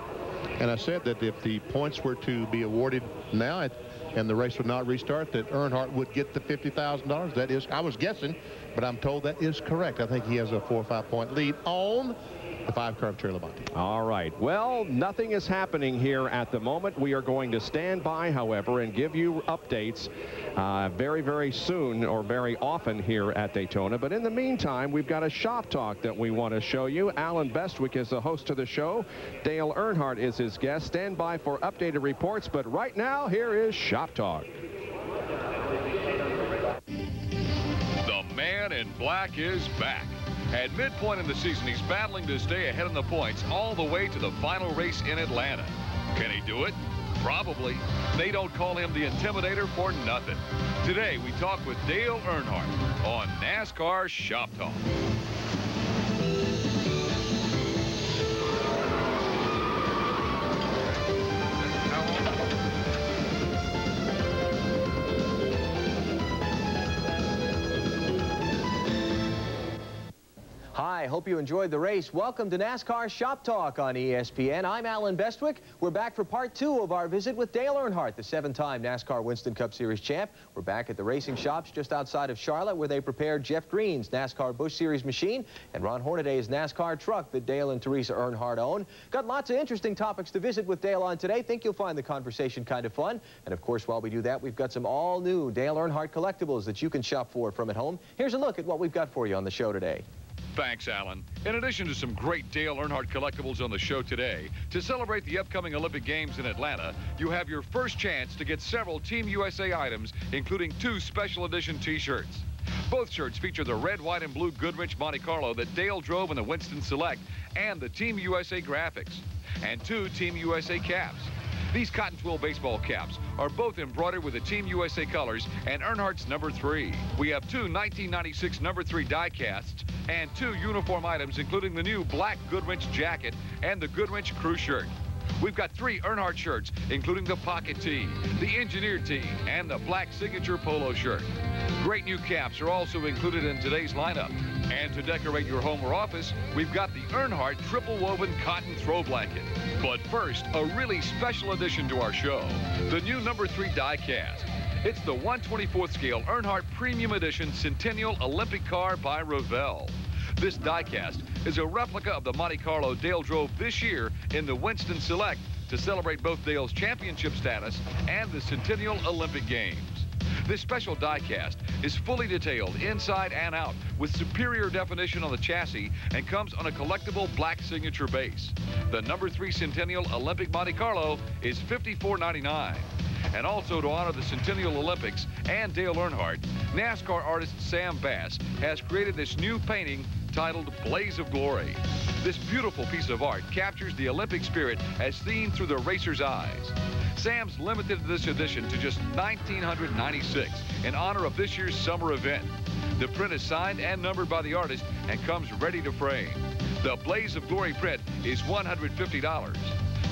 Speaker 1: And I said that if the points were to be awarded now and the race would not restart, that Earnhardt would get the $50,000. That is, I was guessing, but I'm told that is correct. I think he has a 4 or 5 point lead on the 5-car of Terry Labonte.
Speaker 2: All right. Well, nothing is happening here at the moment. We are going to stand by, however, and give you updates very, very soon or very often here at Daytona. But in the meantime, we've got a shop talk that we want to show you. Alan Bestwick is the host of the show. Dale Earnhardt is his guest. Stand by for updated reports. But right now, here is Shop Talk.
Speaker 11: The man in black is back. At midpoint in the season, he's battling to stay ahead in the points all the way to the final race in Atlanta. Can he do it? Probably. They don't call him the Intimidator for nothing. Today, we talk with Dale Earnhardt on NASCAR Shop Talk.
Speaker 13: Hi, hope you enjoyed the race. Welcome to NASCAR Shop Talk on ESPN. I'm Alan Bestwick. We're back for part 2 of our visit with Dale Earnhardt, the 7-time NASCAR Winston Cup Series champ. We're back at the racing shops just outside of Charlotte, where they prepared Jeff Green's NASCAR Busch Series machine and Ron Hornaday's NASCAR truck that Dale and Teresa Earnhardt own. Got lots of interesting topics to visit with Dale on today. Think you'll find the conversation kind of fun. And of course, while we do that, we've got some all-new Dale Earnhardt collectibles that you can shop for from at home. Here's a look at what we've got for you on the show today.
Speaker 11: Thanks, Alan. In addition to some great Dale Earnhardt collectibles on the show today, to celebrate the upcoming Olympic Games in Atlanta, you have your first chance to get several Team USA items, including 2 special edition T-shirts. Both shirts feature the red, white, and blue Goodrich Monte Carlo that Dale drove in the Winston Select and the Team USA graphics, and 2 Team USA caps. These cotton twill baseball caps are both embroidered with the Team USA colors and Earnhardt's number 3. We have 2 1996 number 3 die casts and 2 uniform items, including the new black Goodwrench jacket and the Goodwrench crew shirt. We've got 3 Earnhardt shirts, including the pocket tee, the engineered tee, and the black signature polo shirt. Great new caps are also included in today's lineup. And to decorate your home or office, we've got the Earnhardt triple woven cotton throw blanket. But first, a really special addition to our show, the new number 3 die cast. It's the 1/24th scale Earnhardt Premium Edition Centennial Olympic car by Revell. This diecast is a replica of the Monte Carlo Dale drove this year in the Winston Select to celebrate both Dale's championship status and the Centennial Olympic Games. This special diecast is fully detailed inside and out with superior definition on the chassis and comes on a collectible black signature base. The number 3 Centennial Olympic Monte Carlo is $54.99. And also to honor the Centennial Olympics and Dale Earnhardt, NASCAR artist Sam Bass has created this new painting titled Blaze of Glory. This beautiful piece of art captures the Olympic spirit as seen through the racer's eyes. Sam's limited this edition to just 1,996 in honor of this year's summer event. The print is signed and numbered by the artist and comes ready to frame. The Blaze of Glory print is $150.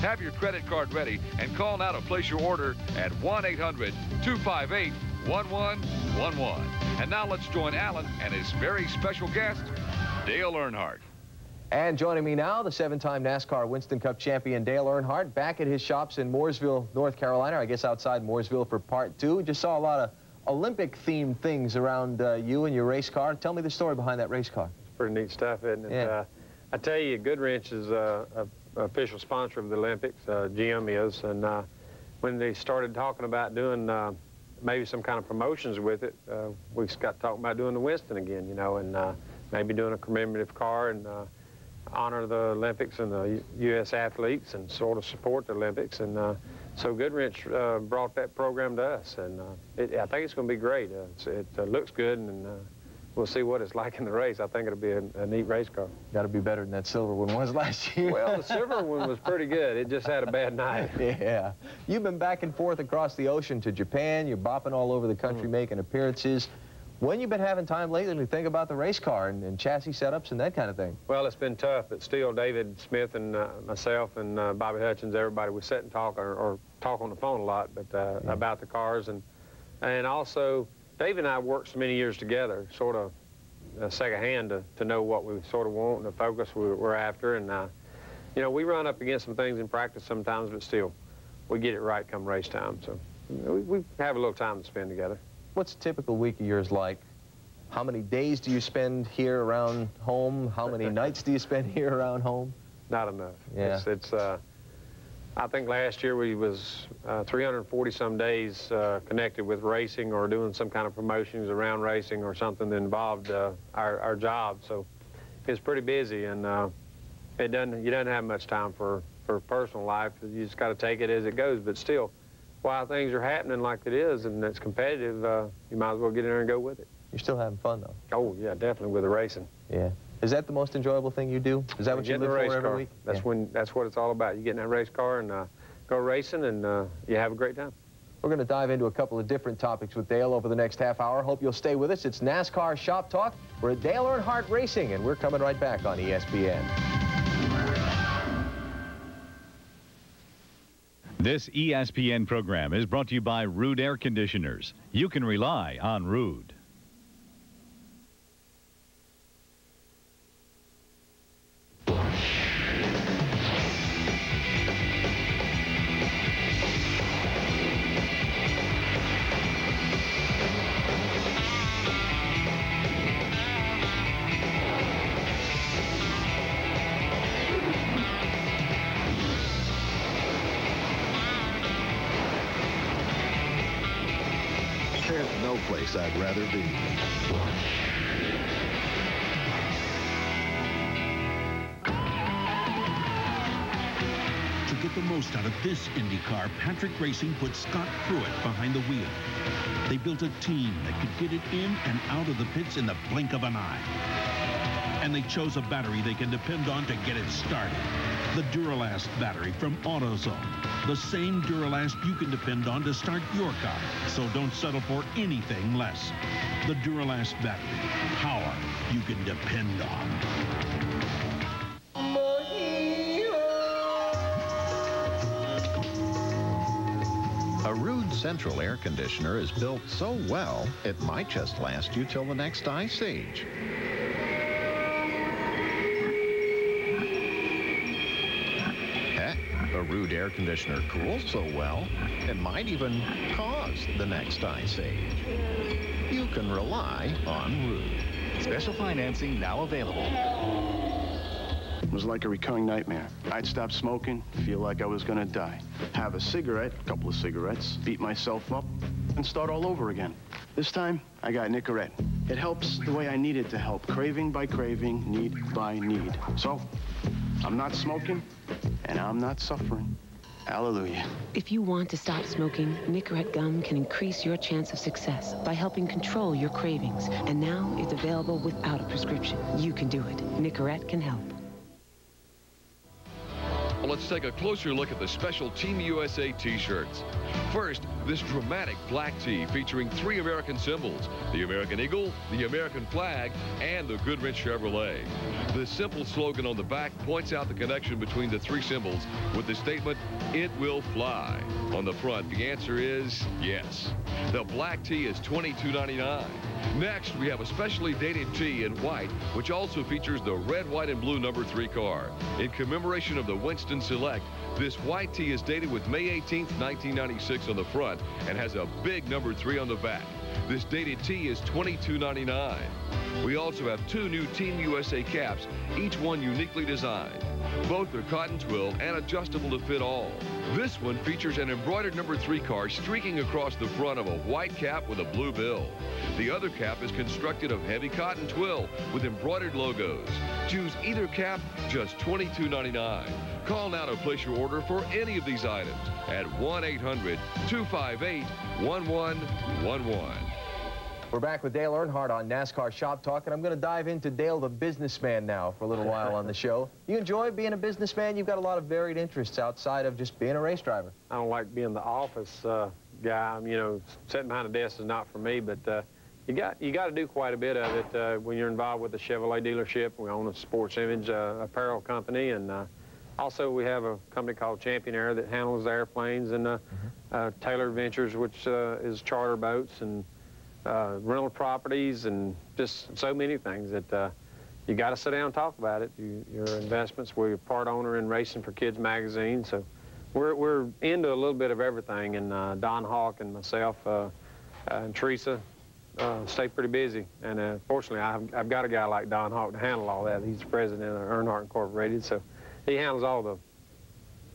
Speaker 11: Have your credit card ready and call now to place your order at 1-800-258-1111. And now let's join Alan and his very special guest, Dale Earnhardt.
Speaker 13: And joining me now, the 7-time NASCAR Winston Cup champion Dale Earnhardt, back at his shops in Mooresville, North Carolina, I guess outside Mooresville for part 2. Just saw a lot of Olympic-themed things around you and your race car. Tell me the story behind that race car.
Speaker 14: It's pretty neat stuff, isn't it?
Speaker 13: Yeah.
Speaker 14: I tell you, Goodwrench is an official sponsor of the Olympics. GM is, and when they started talking about doing maybe some kind of promotions with it, we got talking about doing the Winston again, you know, and maybe doing a commemorative car and honor the Olympics and the U.S. athletes and sort of support the Olympics. And so Goodwrench brought that program to us, and I think it's going to be great. It looks good, and we'll see what it's like in the race. I think it'll be a neat race car.
Speaker 13: Got to be better than that silver one was last year.
Speaker 14: Well, the silver one was pretty good. It just had a bad night.
Speaker 13: Yeah. You've been back and forth across the ocean to Japan. You're bopping all over the country making appearances. When you've been having time lately to think about the race car and chassis setups and that kind of thing?
Speaker 14: Well, it's been tough, but still David Smith and myself and Bobby Hutchins, everybody, we sit and talk or talk on the phone a lot, but about the cars. And also, David and I worked so many years together, sort of secondhand to know what we sort of want and the focus we're after. And, you know, we run up against some things in practice sometimes, but still, we get it right come race time. So we have a little time to spend together.
Speaker 13: What's a typical week of yours like? How many days do you spend here around home? How many nights do you spend here around home?
Speaker 14: Not enough.
Speaker 13: Yeah.
Speaker 14: I think last year we was 340-some days connected with racing or doing some kind of promotions around racing or something that involved our job. So it's pretty busy, and you don't have much time for personal life. You just got to take it as it goes. But still, while things are happening like it is and it's competitive, you might as well get in there and go with it.
Speaker 13: You're still having fun, though.
Speaker 14: Oh, yeah, definitely with the racing.
Speaker 13: Yeah. Is that the most enjoyable thing you do? Is that what you live for every week?
Speaker 14: That's what it's all about. You get in that race car and go racing, and you have a great time.
Speaker 13: We're going to dive into a couple of different topics with Dale over the next half hour. Hope you'll stay with us. It's NASCAR Shop Talk. We're at Dale Earnhardt Racing, and we're coming right back on ESPN.
Speaker 7: This ESPN program is brought to you by Ruud Air Conditioners. You can rely on Ruud.
Speaker 15: There's no place I'd rather be.
Speaker 10: To get the most out of this Indy car, Patrick Racing put Scott Pruitt behind the wheel. They built a team that could get it in and out of the pits in the blink of an eye. And they chose a battery they can depend on to get it started. The Duralast battery from AutoZone. The same Duralast you can depend on to start your car. So don't settle for anything less. The Duralast battery. Power you can depend on.
Speaker 16: A Ruud central air conditioner is built so well, it might just last you till the next ice age. Heck, a Ruud air conditioner cools so well, it might even cause the next ice age. You can rely on Ruud.
Speaker 17: Special financing now available.
Speaker 19: It was like a recurring nightmare. I'd stop smoking, feel like I was gonna die. Have a cigarette, a couple of cigarettes, beat myself up, and start all over again. This time, I got Nicorette. It helps the way I need it to help, craving by craving, need by need. So, I'm not smoking, and I'm not suffering. Hallelujah.
Speaker 20: If you want to stop smoking, Nicorette gum can increase your chance of success by helping control your cravings. And now it's available without a prescription. You can do it. Nicorette can help.
Speaker 11: Well, let's take a closer look at the special Team USA t-shirts. First, this dramatic black tee featuring 3 American symbols: the American Eagle, the American flag, and the Goodrich Chevrolet. The simple slogan on the back points out the connection between the 3 symbols with the statement, "It will fly." On the front, the answer is yes. The black tee is $22.99. Next, we have a specially dated tee in white, which also features the red, white, and blue number 3 car. In commemoration of the Winston Select, this white tee is dated with May 18th, 1996 on the front and has a big number 3 on the back. This dated tee is $22.99. We also have 2 new Team USA caps, each one uniquely designed. Both are cotton twill and adjustable to fit all. This one features an embroidered number 3 car streaking across the front of a white cap with a blue bill. The other cap is constructed of heavy cotton twill with embroidered logos. Choose either cap, just $22.99. Call now to place your order for any of these items at 1-800-258-1111.
Speaker 13: We're back with Dale Earnhardt on NASCAR Shop Talk, and I'm going to dive into Dale the businessman now for a little while on the show. You enjoy being a businessman? You've got a lot of varied interests outside of just being a race driver.
Speaker 14: I don't like being the office guy. You know, sitting behind a desk is not for me, but you got to do quite a bit of it when you're involved with the Chevrolet dealership. We own a Sports Image apparel company, and also we have a company called Champion Air that handles the airplanes, and Taylor Ventures, which is charter boats, and rental properties, and just so many things that you got to sit down and talk about it. Your investments. We're part owner in Racing for Kids magazine, so we're into a little bit of everything. And Don Hawk and myself and Teresa stay pretty busy. And fortunately, I've got a guy like Don Hawk to handle all that. He's the president of Earnhardt Incorporated, so he handles all the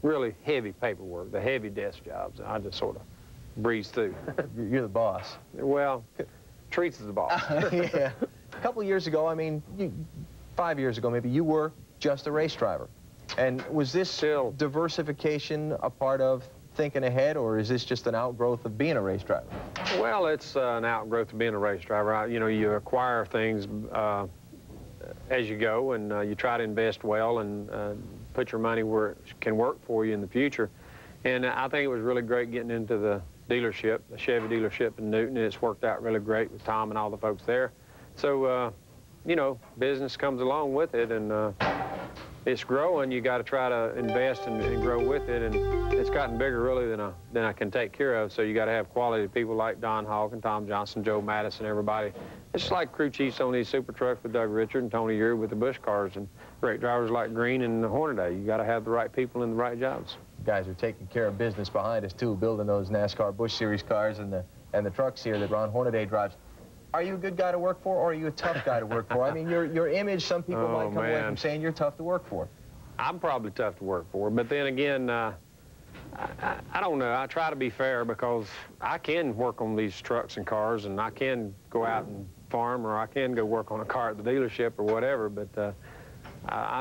Speaker 14: really heavy paperwork, the heavy desk jobs. I just sort of breeze through.
Speaker 13: You're the boss.
Speaker 14: Well, Teresa's the boss.
Speaker 13: Yeah. A couple of years ago, I mean, 5 years ago maybe, you were just a race driver. And was this diversification a part of thinking ahead, or is this just an outgrowth of being a race driver?
Speaker 14: Well, it's an outgrowth of being a race driver. You know, you acquire things as you go, and you try to invest well and put your money where it can work for you in the future. And I think it was really great getting into the dealership, the Chevy dealership in Newton, and it's worked out really great with Tom and all the folks there. So, you know, business comes along with it, and it's growing. You got to try to invest and grow with it, and it's gotten bigger really than I can take care of. So you got to have quality people like Don Hawk and Tom Johnson, Joe Madison, everybody. It's just like crew chiefs on these super trucks with Doug Richard and Tony Ure with the Busch cars, and great drivers like Green and Hornaday. You got to have the right people in the right jobs.
Speaker 13: Guys are taking care of business behind us too, building those NASCAR Busch Series cars and the trucks here that Ron Hornaday drives. Are you a good guy to work for, or are you a tough guy to work for? I mean, your image, some people might come away from saying you're tough to work for.
Speaker 14: I'm probably tough to work for, but then again, I don't know. I try to be fair because I can work on these trucks and cars, and I can go out and farm, or I can go work on a car at the dealership or whatever, but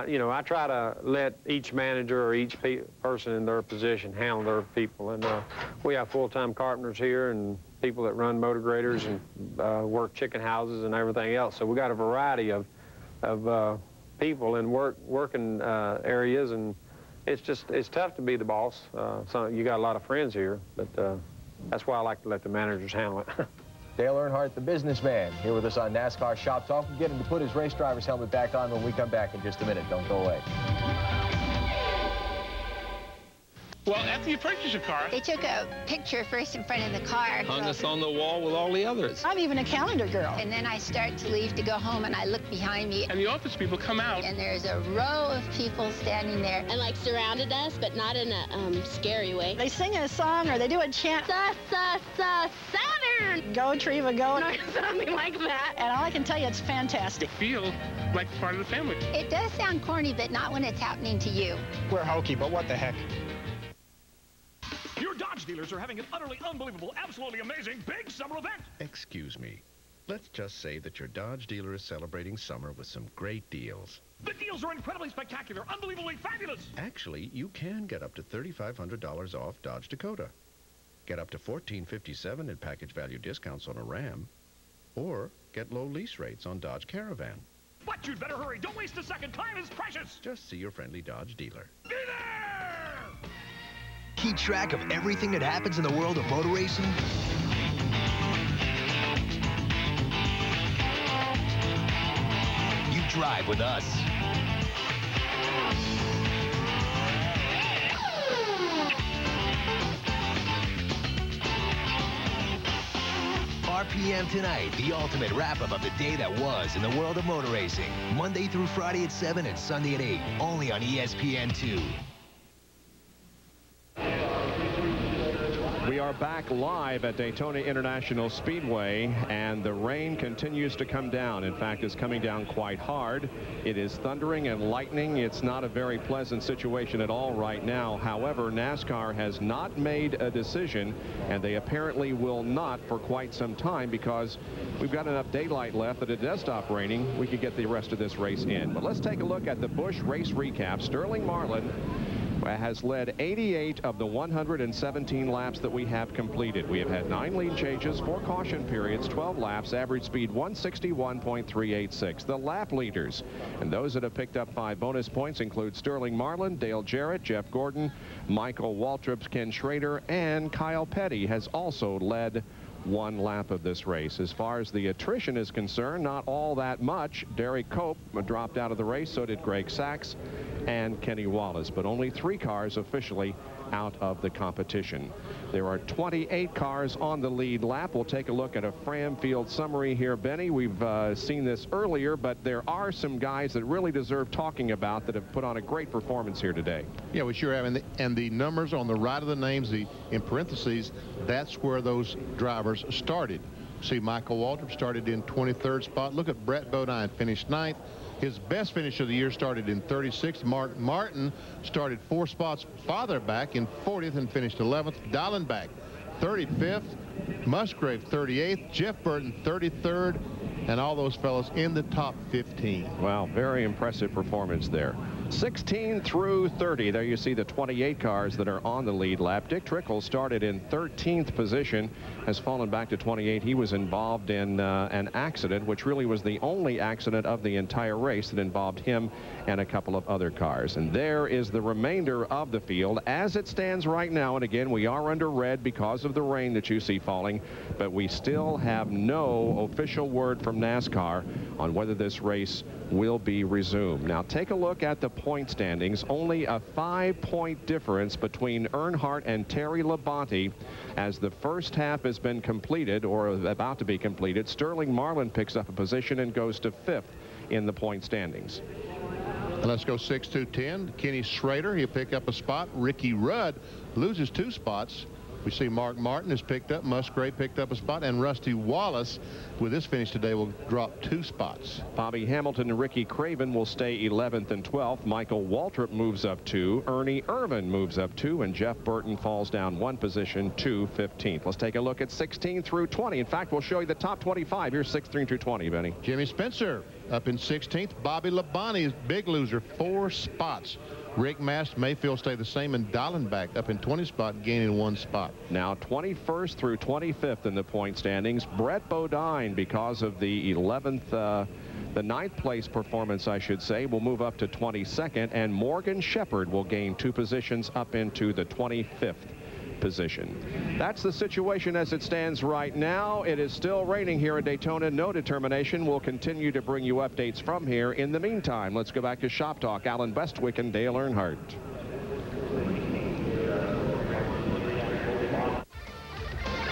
Speaker 14: you know, I try to let each manager or each person in their position handle their people. And we have full-time carpenters here and people that run motor graders and work chicken houses and everything else. So we got a variety of people in working areas, and it's tough to be the boss. So you got a lot of friends here, but that's why I like to let the managers handle it.
Speaker 13: Dale Earnhardt, the businessman, here with us on NASCAR Shop Talk. We'll get him to put his race driver's helmet back on when we come back in just a minute. Don't go away.
Speaker 3: Well, after you purchase a car...
Speaker 5: They took a picture first in front of the car.
Speaker 3: Hung us on the wall with all the others.
Speaker 5: I'm even a calendar girl. And then I start to leave to go home, and I look behind me.
Speaker 3: And the office people come out.
Speaker 5: And there's a row of people standing there.
Speaker 12: And, like, surrounded us, but not in a scary way.
Speaker 18: They sing a song, or they do a chant.
Speaker 12: Saturn!
Speaker 18: Go, Treva, go.
Speaker 12: No, something like that.
Speaker 18: And all I can tell you, it's fantastic.
Speaker 3: Feel like part of the family.
Speaker 5: It does sound corny, but not when it's happening to you.
Speaker 3: We're hokey, but what the heck?
Speaker 21: Your Dodge dealers are having an utterly unbelievable, absolutely amazing big summer event.
Speaker 15: Excuse me. Let's just say that your Dodge dealer is celebrating summer with some great deals.
Speaker 21: The deals are incredibly spectacular, unbelievably fabulous.
Speaker 15: Actually, you can get up to $3,500 off Dodge Dakota. Get up to $1,457 in package value discounts on a Ram. Or get low lease rates on Dodge Caravan.
Speaker 21: But you'd better hurry. Don't waste a second. Time is precious.
Speaker 15: Just see your friendly Dodge dealer.
Speaker 21: Be there!
Speaker 22: Keep track of everything that happens in the world of motor racing? You drive with us. RPM Tonight, the ultimate wrap-up of the day that was in the world of motor racing. Monday through Friday at 7 and Sunday at 8, only on ESPN2.
Speaker 2: We are back live at Daytona International Speedway, and the rain continues to come down. In fact, it's coming down quite hard. It is thundering and lightning. It's not a very pleasant situation at all right now. However, NASCAR has not made a decision, and they apparently will not for quite some time, because we've got enough daylight left that it does stop raining. We could get the rest of this race in. But let's take a look at the Busch race recap. Sterling Marlin has led 88 of the 117 laps that we have completed. We have had 9 lead changes, 4 caution periods, 12 laps, average speed 161.386. The lap leaders and those that have picked up 5 bonus points include Sterling Marlin, Dale Jarrett, Jeff Gordon, Michael Waltrip, Ken Schrader, and Kyle Petty has also led 1 lap of this race. As far as the attrition is concerned, not all that much. Derek Cope dropped out of the race, so did Greg Sachs and Kenny Wallace, but only 3 cars officially out of the competition. There are 28 cars on the lead lap. We'll take a look at a Fram field summary here, Benny. We've seen this earlier, but there are some guys that really deserve talking about that have put on a great performance here today.
Speaker 1: Yeah, we sure have. And the numbers on the right of the names, in parentheses, that's where those drivers started. See, Michael Waltrip started in 23rd spot. Look at Brett Bodine, finished 9th. His best finish of the year started in 36th. Mark Martin started 4 spots farther back in 40th and finished 11th. Dallenbach 35th. Musgrave 38th. Jeff Burton 33rd. And all those fellows in the top 15.
Speaker 2: Wow, very impressive performance there. 16 through 30. There you see the 28 cars that are on the lead lap. Dick Trickle started in 13th position, has fallen back to 28. He was involved in an accident, which really was the only accident of the entire race that involved him and a couple of other cars. And there is the remainder of the field as it stands right now. And again, we are under red because of the rain that you see falling, but we still have no official word from NASCAR on whether this race will be resumed. Now take a look at the point standings. Only a 5-point difference between Earnhardt and Terry Labonte as the first half has been completed or about to be completed. Sterling Marlin picks up a position and goes to 5th in the point standings.
Speaker 1: Let's go 6 through 10. Kenny Schrader, he'll pick up a spot. Ricky Rudd loses 2 spots. We see Mark Martin has picked up, Musgrave picked up a spot, and Rusty Wallace, with this finish today, will drop 2 spots.
Speaker 2: Bobby Hamilton and Ricky Craven will stay 11th and 12th. Michael Waltrip moves up 2. Ernie Irvin moves up 2, and Jeff Burton falls down 1 position to 15th. Let's take a look at 16 through 20. In fact, we'll show you the top 25. Here's 16 through 20, Benny.
Speaker 1: Jimmy Spencer up in 16th. Bobby Labonte is big loser, 4 spots. Rick Mast Mayfield stay the same, and Dallenbach up in 20th spot, gaining 1 spot.
Speaker 2: Now 21st through 25th in the point standings. Brett Bodine, because of the 9th place performance, I should say, will move up to 22nd, and Morgan Shepherd will gain 2 positions up into the 25th position. That's the situation as it stands right now. It is still raining here at Daytona. No determination. We'll continue to bring you updates from here. In the meantime, let's go back to Shop Talk. Alan Bestwick and Dale Earnhardt.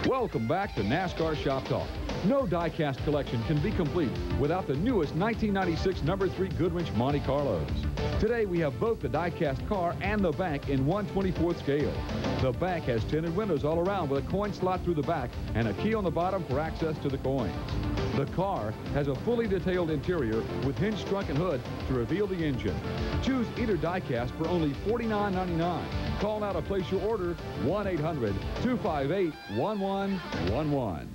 Speaker 4: Welcome back to NASCAR Shop Talk. No die-cast collection can be complete without the newest 1996 number 3 Goodwrench Monte Carlos. Today we have both the die-cast car and the bank in 1/24th scale. The bank has tinted windows all around with a coin slot through the back and a key on the bottom for access to the coins. The car has a fully detailed interior with hinged trunk and hood to reveal the engine. Choose either die-cast for only $49.99. Call now to place your order, 1-800-258-1111.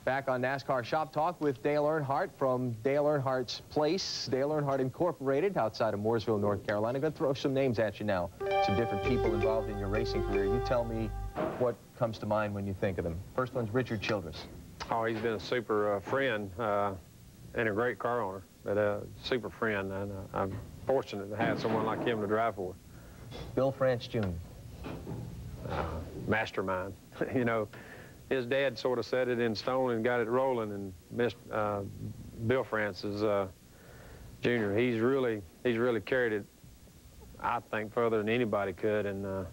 Speaker 13: Back on NASCAR Shop Talk with Dale Earnhardt from Dale Earnhardt's Place, Dale Earnhardt Incorporated, outside of Mooresville, North Carolina. I'm going to throw some names at you now, some different people involved in your racing career. You tell me what comes to mind when you think of them. First one's Richard Childress.
Speaker 14: Oh, he's been a super friend and a great car owner, but a super friend, and I'm fortunate to have someone like him to drive for.
Speaker 13: Bill France Jr.
Speaker 14: Mastermind. You know, his dad sort of set it in stone and got it rolling, and Bill Francis Jr. He's really carried it, I think, further than anybody could, and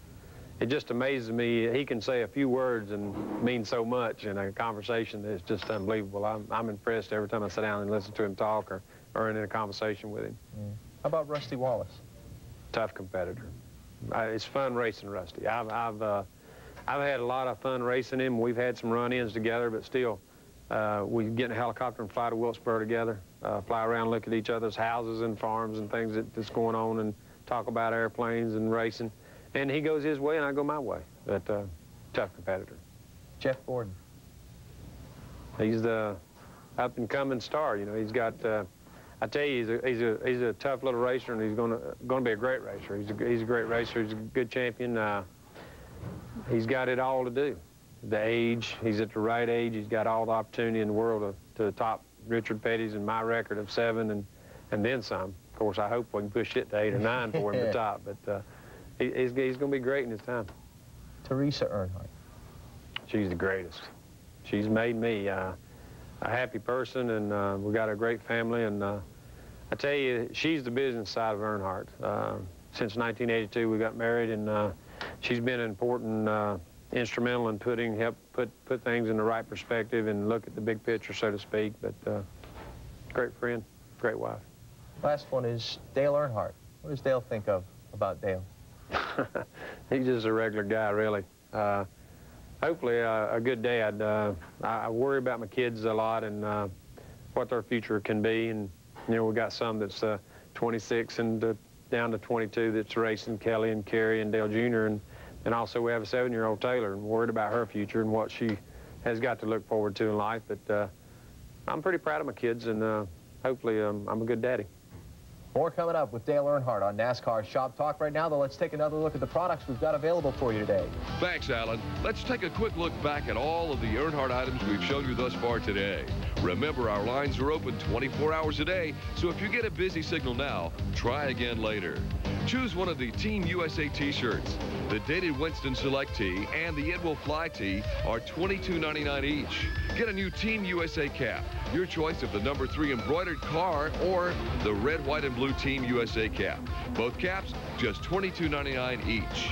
Speaker 14: it just amazes me. He can say a few words and mean so much in a conversation that's just unbelievable. I'm impressed every time I sit down and listen to him talk or in a conversation with him.
Speaker 13: How about Rusty Wallace?
Speaker 14: Tough competitor. It's fun racing Rusty. I've had a lot of fun racing him. We've had some run-ins together, but still, we get in a helicopter and fly to Wilkesboro together, fly around, look at each other's houses and farms and things that's going on, and talk about airplanes and racing. And he goes his way and I go my way. But tough competitor.
Speaker 13: Jeff Gordon.
Speaker 14: He's the up-and-coming star. You know, he's got. I tell you, he's a tough little racer, and he's gonna be a great racer. He's a great racer. He's a good champion. He's got it all to do. The age, he's at the right age. He's got all the opportunity in the world to top Richard Petty's and my record of 7 and then some. Of course, I hope we can push it to 8 or 9 for him to top. But he's going to be great in his time.
Speaker 13: Teresa Earnhardt.
Speaker 14: She's the greatest. She's made me a happy person, and we got a great family. And I tell you, she's the business side of Earnhardt. Since 1982, we got married, and she's been an important instrumental in help put things in the right perspective and look at the big picture, so to speak. But great friend, great wife.
Speaker 13: Last one is Dale Earnhardt. What does Dale think about Dale?
Speaker 14: He's just a regular guy, really. Hopefully a good dad. I worry about my kids a lot and what their future can be. And, you know, we got some that's 26 and down to 22 that's racing, Kelly and Carrie and Dale Jr. And also we have a 7-year-old Taylor, and worried about her future and what she has got to look forward to in life. But I'm pretty proud of my kids, and hopefully I'm a good daddy.
Speaker 13: More coming up with Dale Earnhardt on NASCAR Shop Talk. Right now, though, let's take another look at the products we've got available for you today.
Speaker 11: Thanks, Alan. Let's take a quick look back at all of the Earnhardt items we've shown you thus far today. Remember, our lines are open 24 hours a day, so if you get a busy signal now, try again later. Choose one of the Team USA t-shirts. The Dated Winston Select tee and the It Will Fly tee are $22.99 each. Get a new Team USA cap, your choice of the number 3 embroidered car or the red, white, and blue Team USA cap. Both caps, just $22.99 each.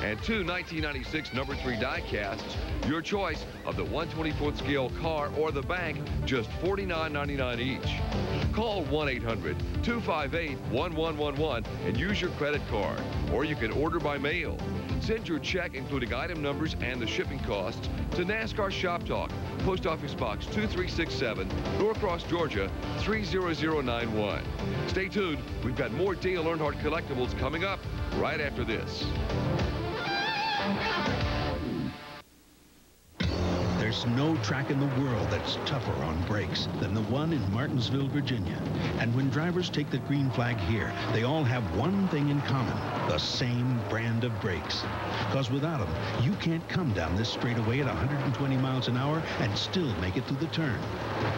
Speaker 11: And 2 1996 number 3 die casts, your choice of the 1/24th scale car or the bank, just $49.99 each. Call 1-800-258-1111 and use your credit card, or you can order by mail. Send your check, including item numbers and the shipping costs, to NASCAR Shop Talk, Post Office Box 2367, Norcross, Georgia 30091. Stay tuned. We've got more Dale Earnhardt collectibles coming up right after this.
Speaker 10: There's no track in the world that's tougher on brakes than the one in Martinsville, Virginia. And when drivers take the green flag here, they all have one thing in common: the same brand of brakes. Because without them, you can't come down this straightaway at 120 miles an hour and still make it through the turn.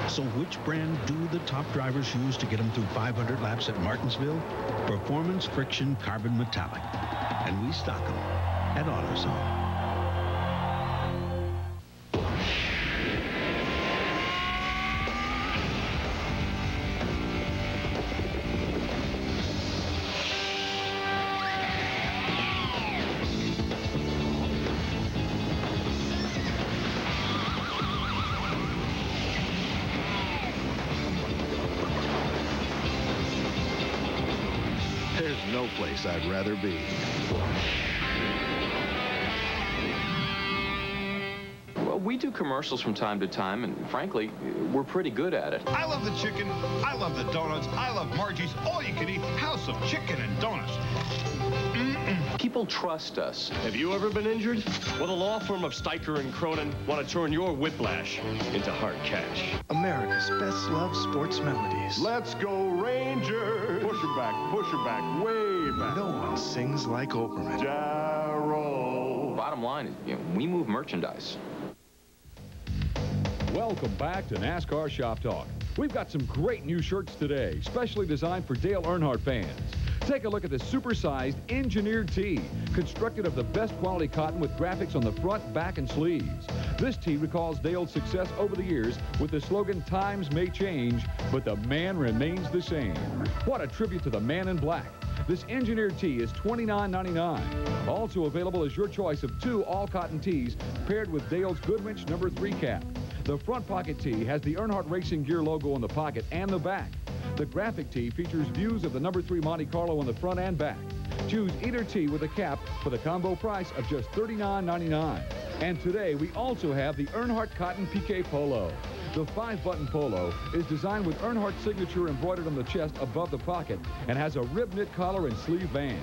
Speaker 10: So which brand do the top drivers use to get them through 500 laps at Martinsville? Performance Friction Carbon Metallic. And we stock them at AutoZone.
Speaker 16: There's no place I'd rather be.
Speaker 6: Well, we do commercials from time to time, and frankly, we're pretty good at it.
Speaker 8: I love the chicken. I love the donuts. I love Margie's all-you-can-eat house of chicken and donuts.
Speaker 6: People trust us.
Speaker 21: Have you ever been injured? Well, the law firm of Steicher and Cronin want to turn your whiplash into hard cash.
Speaker 8: America's best-loved sports melodies.
Speaker 23: Let's go Rangers! Push her back, way back.
Speaker 8: No one sings like Oberman.
Speaker 23: Jarrow.
Speaker 6: Bottom line is, we move merchandise.
Speaker 4: Welcome back to NASCAR Shop Talk. We've got some great new shirts today, specially designed for Dale Earnhardt fans. Take a look at this supersized engineered tee, constructed of the best quality cotton with graphics on the front, back, and sleeves. This tee recalls Dale's success over the years with the slogan, "Times may change, but the man remains the same." What a tribute to the man in black. This engineered tee is $29.99. Also available is your choice of 2 all-cotton tees paired with Dale's Goodwrench number 3 cap. The front pocket tee has the Earnhardt Racing Gear logo on the pocket and the back. The graphic tee features views of the number 3 Monte Carlo on the front and back. Choose either tee with a cap for the combo price of just $39.99. And today we also have the Earnhardt Cotton Pique Polo. The 5-button polo is designed with Earnhardt signature embroidered on the chest above the pocket and has a rib knit collar and sleeve band.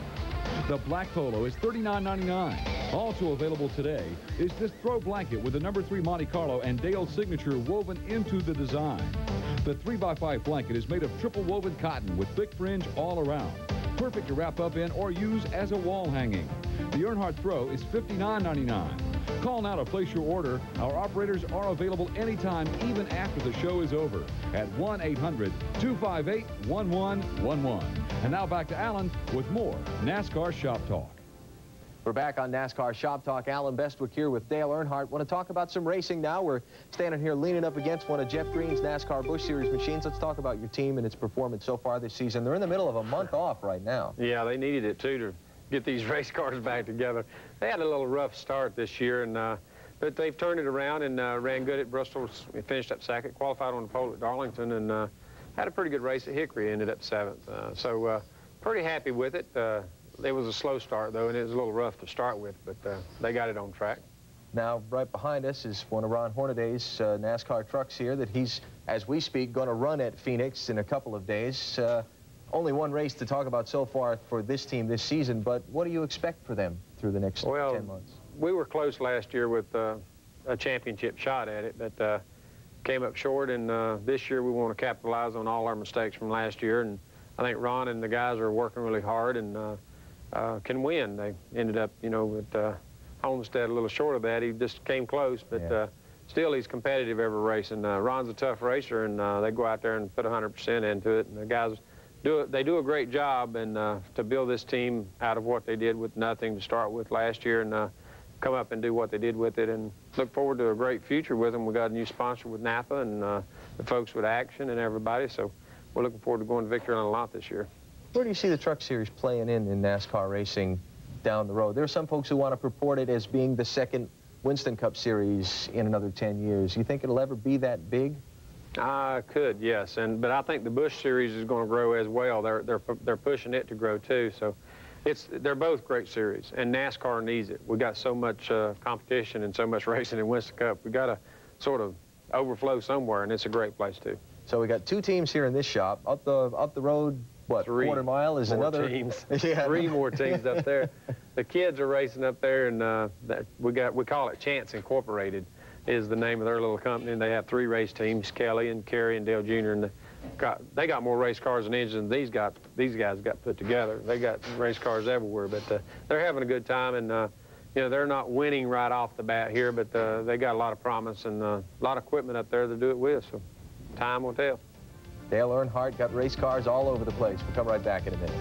Speaker 4: The black polo is $39.99. Also available today is this throw blanket with the number 3 Monte Carlo and Dale's signature woven into the design. The 3x5 blanket is made of triple woven cotton with thick fringe all around. Perfect to wrap up in or use as a wall hanging. The Earnhardt Throw is $59.99. Call now to place your order. Our operators are available anytime, even after the show is over, at 1-800-258-1111. And now back to Alan with more NASCAR Shop Talk.
Speaker 13: We're back on NASCAR Shop Talk. Alan Bestwick here with Dale Earnhardt. Want to talk about some racing now. We're standing here leaning up against one of Jeff Green's NASCAR Busch Series machines. Let's talk about your team and its performance so far this season. They're in the middle of a month off right now.
Speaker 14: Yeah, they needed it, too, to get these race cars back together. They had a little rough start this year, but they've turned it around and ran good at Bristol. We finished up second, qualified on the pole at Darlington, and had a pretty good race at Hickory, ended up seventh. So pretty happy with it. It was a slow start, though, and it was a little rough to start with, but they got it on track.
Speaker 13: Now, right behind us is one of Ron Hornaday's NASCAR trucks here that he's, as we speak, going to run at Phoenix in a couple of days. Only one race to talk about so far for this team this season, but what do you expect for them through the next 10 months?
Speaker 14: We were close last year with a championship shot at it, but came up short, and this year we want to capitalize on all our mistakes from last year, and I think Ron and the guys are working really hard and can win. They ended up, you know, at Homestead a little short of that. He just came close, but still he's competitive every race, and Ron's a tough racer, and they go out there and put 100% into it, and the guys do a great job, and to build this team out of what they did with nothing to start with last year, and come up and do what they did with it, and look forward to a great future with them. We got a new sponsor with Napa and the folks with Action and everybody, so we're looking forward to going to victory on a lot this year.
Speaker 13: Where do you see the Truck Series playing in NASCAR racing down the road? There are some folks who want to purport it as being the second Winston Cup Series in another 10 years. You think it'll ever be that big?
Speaker 14: Could, yes, but I think the Busch Series is going to grow as well. They're pushing it to grow too. So they're both great series, and NASCAR needs it. We got so much competition and so much racing in Winston Cup. We got to sort of overflow somewhere, and it's a great place too.
Speaker 13: So we got two teams here in this shop. Up the road, what, 3 mile is another
Speaker 14: teams.
Speaker 13: Yeah.
Speaker 14: 3 more teams up there. The kids are racing up there, and we call it Chance Incorporated is the name of their little company, and they have 3 race teams, Kelly and Kerry and Dale Jr., and they got more race cars and engines than these guys got put together. They got race cars everywhere, but they're having a good time, and you know, they're not winning right off the bat here, but they got a lot of promise and a lot of equipment up there to do it with, so time will tell.
Speaker 13: Dale Earnhardt got race cars all over the place. We'll come right back in a minute.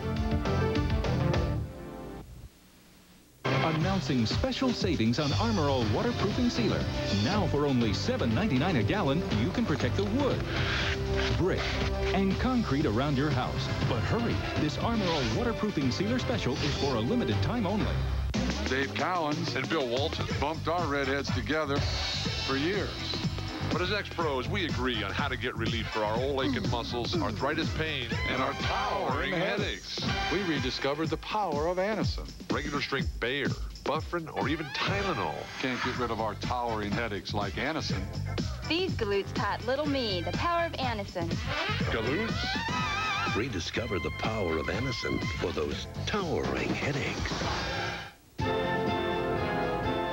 Speaker 7: Announcing special savings on Armor All waterproofing sealer. Now for only $7.99 a gallon, you can protect the wood, brick, and concrete around your house. But hurry, this Armor All waterproofing sealer special is for a limited time only.
Speaker 11: Dave Cowens and Bill Walton bumped our redheads together for years. But as ex-pros, we agree on how to get relief for our old aching muscles, arthritis pain, and our towering headaches. We rediscovered the power of Anacin. Regular strength Bayer, Bufferin, or even Tylenol can't get rid of our towering headaches like Anacin.
Speaker 9: These galoots taught little me the power of Anacin.
Speaker 11: Galoots?
Speaker 17: Rediscover the power of Anacin for those towering headaches.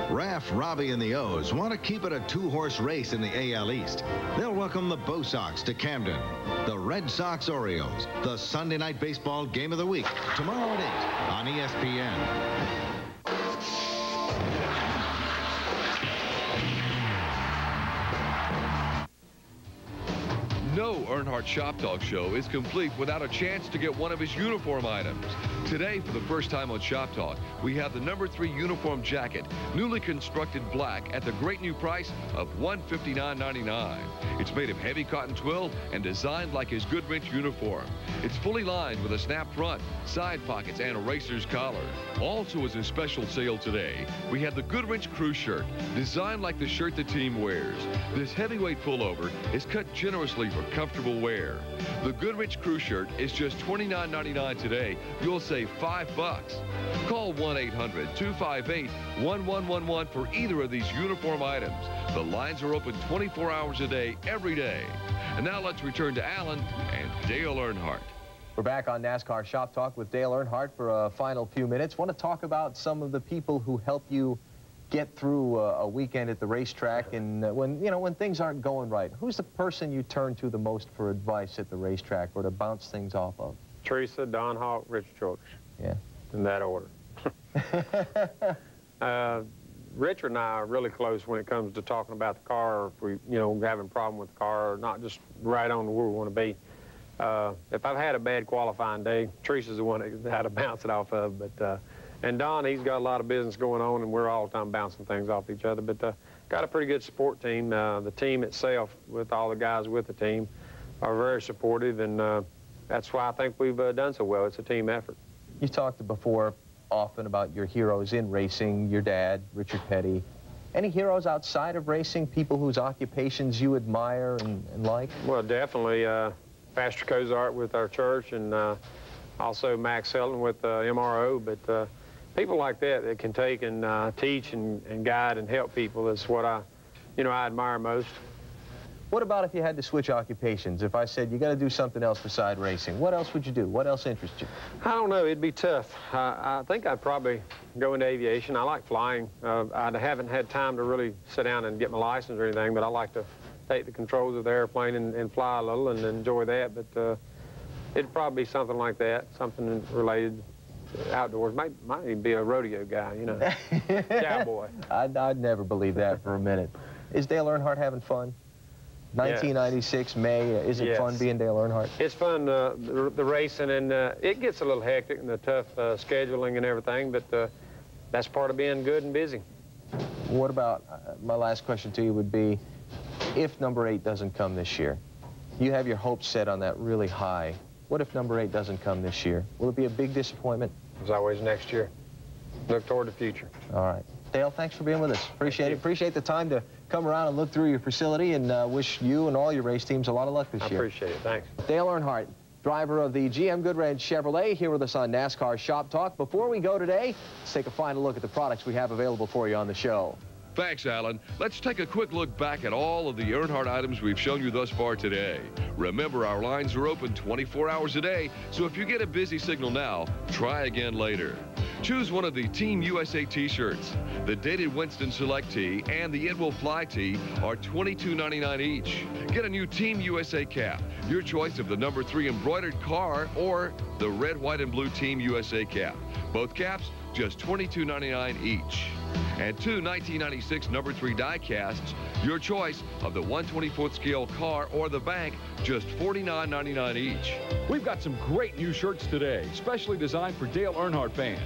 Speaker 24: Raf, Robbie, and the O's want to keep it a 2-horse race in the AL East. They'll welcome the Bo Sox to Camden. The Red Sox Orioles, the Sunday night baseball game of the week, tomorrow at 8 on ESPN.
Speaker 11: No Earnhardt Shop Talk show is complete without a chance to get one of his uniform items. Today, for the first time on Shop Talk, we have the number 3 uniform jacket, newly constructed black at the great new price of $159.99. It's made of heavy cotton twill and designed like his Goodwrench uniform. It's fully lined with a snap front, side pockets, and a racer's collar. Also as a special sale today, we have the Goodwrench crew shirt, designed like the shirt the team wears. This heavyweight pullover is cut generously for comfortable wear. The Goodwrench crew shirt is just $29.99 today. You'll save $5. Call 1-800-258-1111 for either of these uniform items. The lines are open 24 hours a day, every day. And now let's return to Alan and Dale Earnhardt.
Speaker 13: We're back on NASCAR Shop Talk with Dale Earnhardt for a final few minutes. Want to talk about some of the people who help you get through a weekend at the racetrack, and when things aren't going right, who's the person you turn to the most for advice at the racetrack or to bounce things off of?
Speaker 14: Teresa, Don Hawk, Richard Childers.
Speaker 13: Yeah.
Speaker 14: In that order. Richard and I are really close when it comes to talking about the car, or if we, having a problem with the car, or not just right on where we want to be. If I've had a bad qualifying day, Teresa's the one that had to bounce it off of. But and Don, he's got a lot of business going on, and we're all the time bouncing things off each other. But got a pretty good support team. The team itself, with all the guys with the team, are very supportive, and that's why I think we've done so well. It's a team effort.
Speaker 13: You talked before often about your heroes in racing, your dad, Richard Petty. Any heroes outside of racing, people whose occupations you admire and like?
Speaker 14: Well, definitely Pastor Cozart with our church, and also Max Helton with MRO. But people like that can take and teach and guide and help people is what I admire most.
Speaker 13: What about if you had to switch occupations? If I said you got to do something else beside racing, what else would you do? What else interests you?
Speaker 14: I don't know. It'd be tough. I think I'd probably go into aviation. I like flying. I haven't had time to really sit down and get my license or anything, but I like to take the controls of the airplane and fly a little and enjoy that. But it'd probably be something like that, something related outdoors. Might even be a rodeo guy, cowboy.
Speaker 13: I'd never believe that for a minute. Is Dale Earnhardt having fun? 1996, May, is it fun being Dale Earnhardt?
Speaker 14: It's fun, the racing, and it gets a little hectic and the tough scheduling and everything, but that's part of being good and busy.
Speaker 13: What about, my last question to you would be, if number 8 doesn't come this year, you have your hopes set on that really high. What if number 8 doesn't come this year? Will it be a big disappointment?
Speaker 14: As always, next year. Look toward the future.
Speaker 13: All right. Dale, thanks for being with us. Appreciate it. Appreciate the time to come around and look through your facility, and wish you and all your race teams a lot of luck this year.
Speaker 14: I appreciate it. Thanks.
Speaker 13: Dale Earnhardt, driver of the GM Goodwrench Chevrolet, here with us on NASCAR Shop Talk. Before we go today, let's take a final look at the products we have available for you on the show.
Speaker 11: Thanks, Alan. Let's take a quick look back at all of the Earnhardt items we've shown you thus far today. Remember, our lines are open 24 hours a day, so if you get a busy signal now, try again later. Choose one of the Team USA t-shirts. The Dated Winston Select tee and the It Will Fly tee are $22.99 each. Get a new Team USA cap, your choice of the number 3 embroidered car or the red, white, and blue Team USA cap. Both caps, just $22.99 each. And 2 1996 number 3 die casts, your choice of the 1/24th scale car or the bank, just $49.99 each.
Speaker 4: We've got some great new shirts today, specially designed for Dale Earnhardt fans.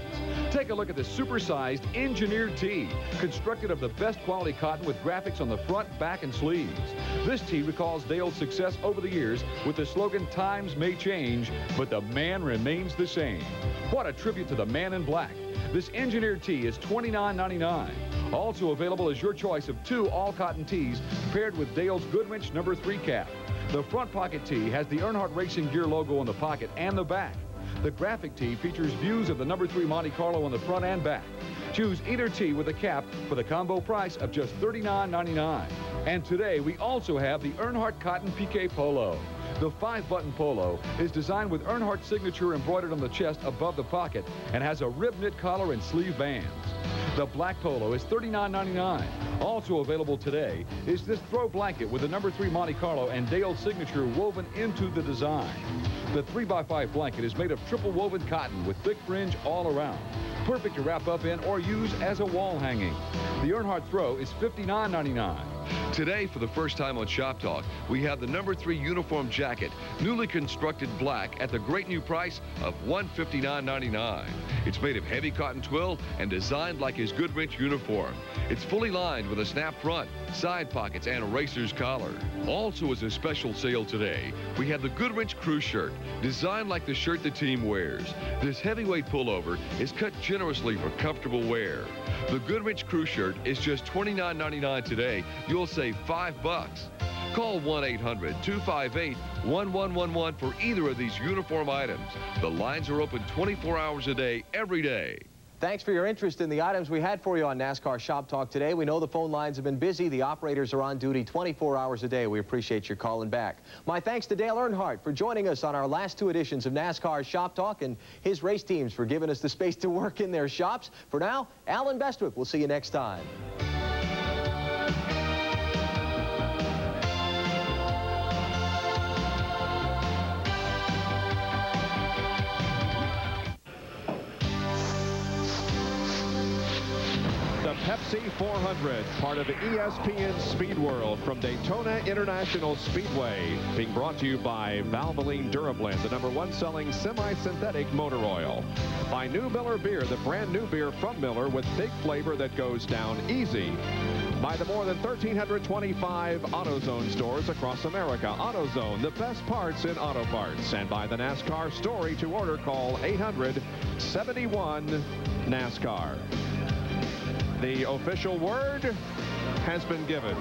Speaker 4: Take a look at the supersized engineered tee, constructed of the best quality cotton with graphics on the front, back, and sleeves. This tee recalls Dale's success over the years with the slogan, "Times may change, but the man remains the same." What a tribute to the man in black. This engineered tee is $29.99. Also available is your choice of 2 all-cotton tees paired with Dale's Goodwrench number 3 cap. The front pocket tee has the Earnhardt Racing Gear logo on the pocket and the back. The graphic tee features views of the number 3 Monte Carlo on the front and back. Choose either tee with a cap for the combo price of just $39.99. And today we also have the Earnhardt Cotton Pique Polo. The 5-button polo is designed with Earnhardt's signature embroidered on the chest above the pocket and has a rib knit collar and sleeve bands. The black polo is $39.99. Also available today is this throw blanket with the number 3 Monte Carlo and Dale's signature woven into the design. The 3x5 blanket is made of triple woven cotton with thick fringe all around. Perfect to wrap up in or use as a wall hanging. The Earnhardt throw is $59.99.
Speaker 11: Today, for the first time on Shop Talk, we have the number 3 uniform jacket, newly constructed black at the great new price of $159.99. It's made of heavy cotton twill and designed like his Goodwrench uniform. It's fully lined with a snap front, side pockets, and a racer's collar. Also, as a special sale today, we have the Goodwrench crew shirt, designed like the shirt the team wears. This heavyweight pullover is cut generously for comfortable wear. The Goodwrench crew shirt is just $29.99 today. You'll save $5. Call 1-800-258-1111 for either of these uniform items. The lines are open 24 hours a day, every day.
Speaker 13: Thanks for your interest in the items we had for you on NASCAR Shop Talk today. We know the phone lines have been busy. The operators are on duty 24 hours a day. We appreciate your calling back. My thanks to Dale Earnhardt for joining us on our last 2 editions of NASCAR Shop Talk, and his race teams for giving us the space to work in their shops. For now, Alan Bestwick. We'll see you next time.
Speaker 2: Pepsi 400, part of the ESPN Speed World from Daytona International Speedway, being brought to you by Valvoline Durablend, the #1 selling semi-synthetic motor oil. By New Miller Beer, the brand new beer from Miller with big flavor that goes down easy. By the more than 1,325 AutoZone stores across America. AutoZone, the best parts in auto parts. And by the NASCAR Story. To order, call 800-71-NASCAR. The official word has been given.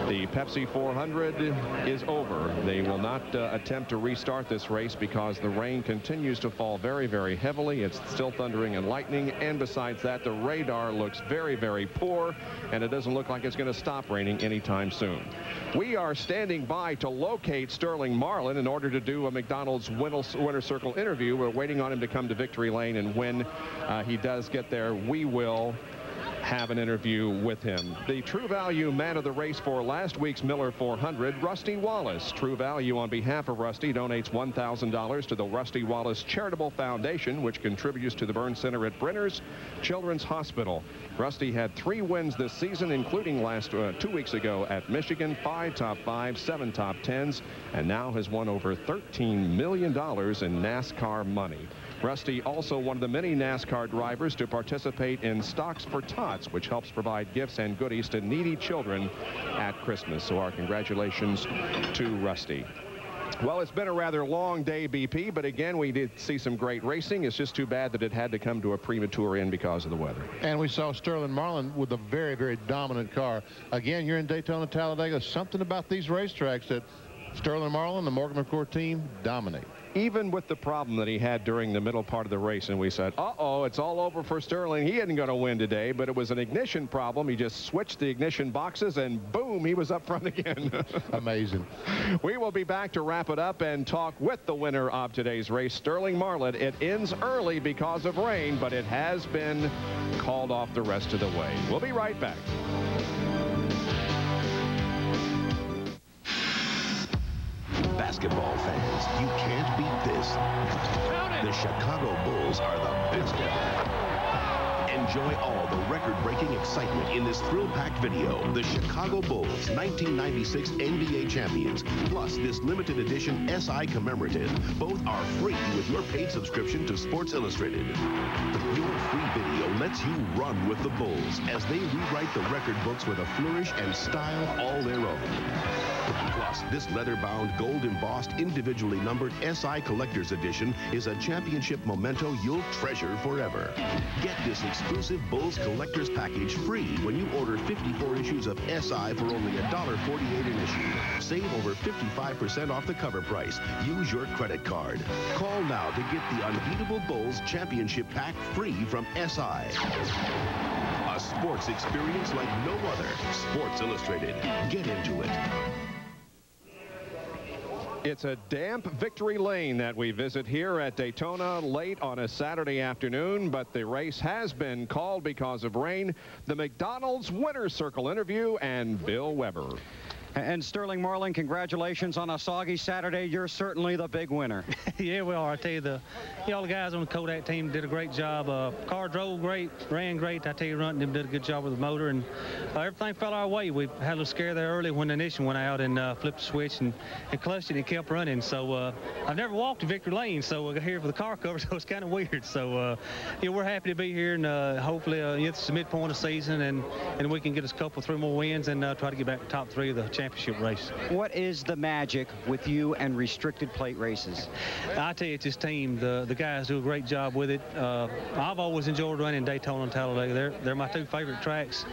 Speaker 2: The Pepsi 400 is over. They will not attempt to restart this race because the rain continues to fall very, very heavily. It's still thundering and lightning, and besides that, the radar looks very, very poor, and it doesn't look like it's going to stop raining anytime soon. We are standing by to locate Sterling Marlin in order to do a McDonald's Winner Circle interview. We're waiting on him to come to Victory Lane, and when he does get there, we will have an interview with him. The True Value man of the race for last week's Miller 400, Rusty Wallace. True Value, on behalf of Rusty, donates $1,000 to the Rusty Wallace Charitable Foundation, which contributes to the Burn Center at Brenner's Children's Hospital. Rusty had 3 wins this season, including 2 weeks ago at Michigan, 5 top 5s, 7 top 10s, and now has won over $13 million in NASCAR money. Rusty also one of the many NASCAR drivers to participate in Stocks for Tots, which helps provide gifts and goodies to needy children at Christmas. So our congratulations to Rusty. Well, it's been a rather long day, BP, but again, we did see some great racing. It's just too bad that it had to come to a premature end because of the weather. And we saw Sterling Marlin with a very, very dominant car. Again, you're in Daytona, Talladega. Something about these racetracks that Sterling Marlin, the Morgan McCourt team, dominate. Even with the problem that he had during the middle part of the race, and we said, uh-oh, it's all over for Sterling. He isn't going to win today, but it was an ignition problem. He just switched the ignition boxes, and boom, he was up front again. Amazing. We will be back to wrap it up and talk with the winner of today's race, Sterling Marlin. It ends early because of rain, but it has been called off the rest of the way. We'll be right back.
Speaker 12: Basketball fans, you can't beat this. The Chicago Bulls are the best ever. Enjoy all the record-breaking excitement in this thrill-packed video. The Chicago Bulls, 1996 NBA champions, plus this limited edition SI commemorative. Both are free with your paid subscription to Sports Illustrated. Your free video lets you run with the Bulls as they rewrite the record books with a flourish and style all their own. Plus, this leather-bound, gold-embossed, individually numbered SI Collector's Edition is a championship memento you'll treasure forever. Get this exclusive Bulls Collector's Package free when you order 54 issues of SI for only $1.48 an issue. Save over 55% off the cover price. Use your credit card. Call now to get the Unbeatable Bulls Championship Pack free from SI. A sports experience like no other. Sports Illustrated. Get into it.
Speaker 2: It's a damp Victory Lane that we visit here at Daytona late on a Saturday afternoon, but the race has been called because of rain. The McDonald's Winner Circle interview and Bill Weber.
Speaker 18: And Sterling Marlin, congratulations on a soggy Saturday. You're certainly the big winner.
Speaker 19: Yeah, we are. I tell you, all the guys on the Kodak team did a great job. Car drove great, ran great. I tell you, Runt did a good job with the motor, and everything fell our way. We had a little scare there early when the ignition went out and flipped the switch and clutched it and kept running. So I've never walked to Victory Lane, so I got here for the car cover, so it's kind of weird. So yeah, we're happy to be here, and hopefully it's the midpoint of the season, and we can get us a couple, 3 more wins and try to get back to top 3 of the championship race.
Speaker 18: What is the magic with you and restricted plate races?
Speaker 19: I tell you, it's this team. The guys do a great job with it. I've always enjoyed running Daytona and Talladega. They're my 2 favorite tracks.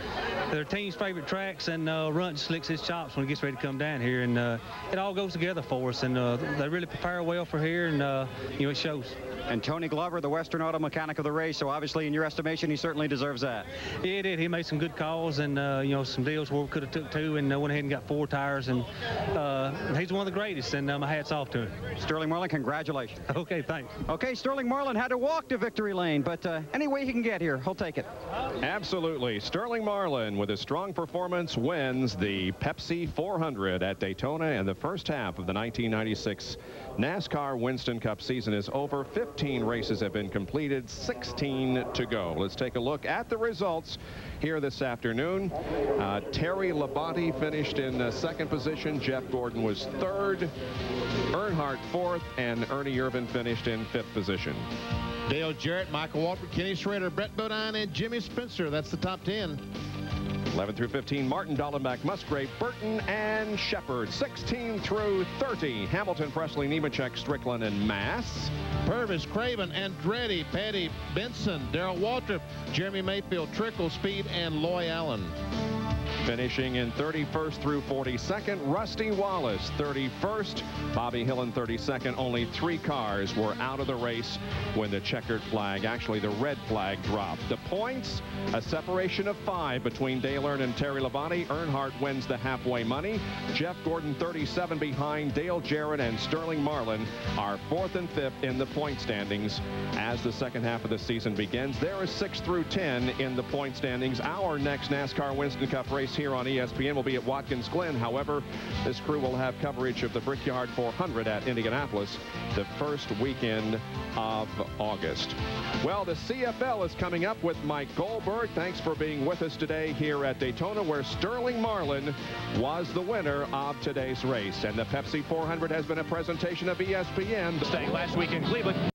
Speaker 19: They're team's favorite tracks, and Runt slicks his chops when he gets ready to come down here, and it all goes together for us, and they really prepare well for here, and you know, it shows.
Speaker 18: And Tony Glover, the Western Auto Mechanic of the race, so obviously in your estimation, he certainly deserves that.
Speaker 19: Yeah, he did. He made some good calls and, you know, some deals where we could have took 2 and went ahead and got 4 tires. And he's one of the greatest, and my hat's off to him.
Speaker 18: Sterling Marlin, congratulations.
Speaker 19: Okay, thanks.
Speaker 18: Okay, Sterling Marlin had to walk to victory lane, but any way he can get here, he'll take it.
Speaker 2: Absolutely. Sterling Marlin, with a strong performance, wins the Pepsi 400 at Daytona, and the first half of the 1996 NASCAR Winston Cup season is over. 15 races have been completed, 16 to go. Let's take a look at the results here this afternoon. Terry Labonte finished in 2nd position. Jeff Gordon was 3rd. Earnhardt 4th, and Ernie Irvin finished in 5th position.
Speaker 1: Dale Jarrett, Michael Waltrip, Kenny Schrader, Brett Bodine, and Jimmy Spencer. That's the top 10.
Speaker 2: 11 through 15, Martin, Dallenbach, Musgrave, Burton, and Shepard. 16 through 30, Hamilton, Presley, Nemechek, Strickland, and Mass.
Speaker 1: Purvis, Craven, Andretti, Petty, Benson, Darrell Waltrip, Jeremy Mayfield, Trickle, Speed, and Loy Allen.
Speaker 2: Finishing in 31st through 42nd, Rusty Wallace, 31st. Bobby Hillen, 32nd. Only 3 cars were out of the race when the checkered flag, actually the red flag, dropped. The points, a separation of 5 between Dale Earn and Terry Labonte. Earnhardt wins the halfway money. Jeff Gordon, 37 behind. Dale Jarrett and Sterling Marlin are 4th and 5th in the point standings as the second half of the season begins. There is 6 through 10 in the point standings. Our next NASCAR Winston Cup race here on ESPN will be at Watkins Glen. However, this crew will have coverage of the Brickyard 400 at Indianapolis the first weekend of August. Well, the CFL is coming up with Mike Goldberg. Thanks for being with us today here at Daytona, where Sterling Marlin was the winner of today's race. And the Pepsi 400 has been a presentation of ESPN.
Speaker 3: Staying last week in Cleveland,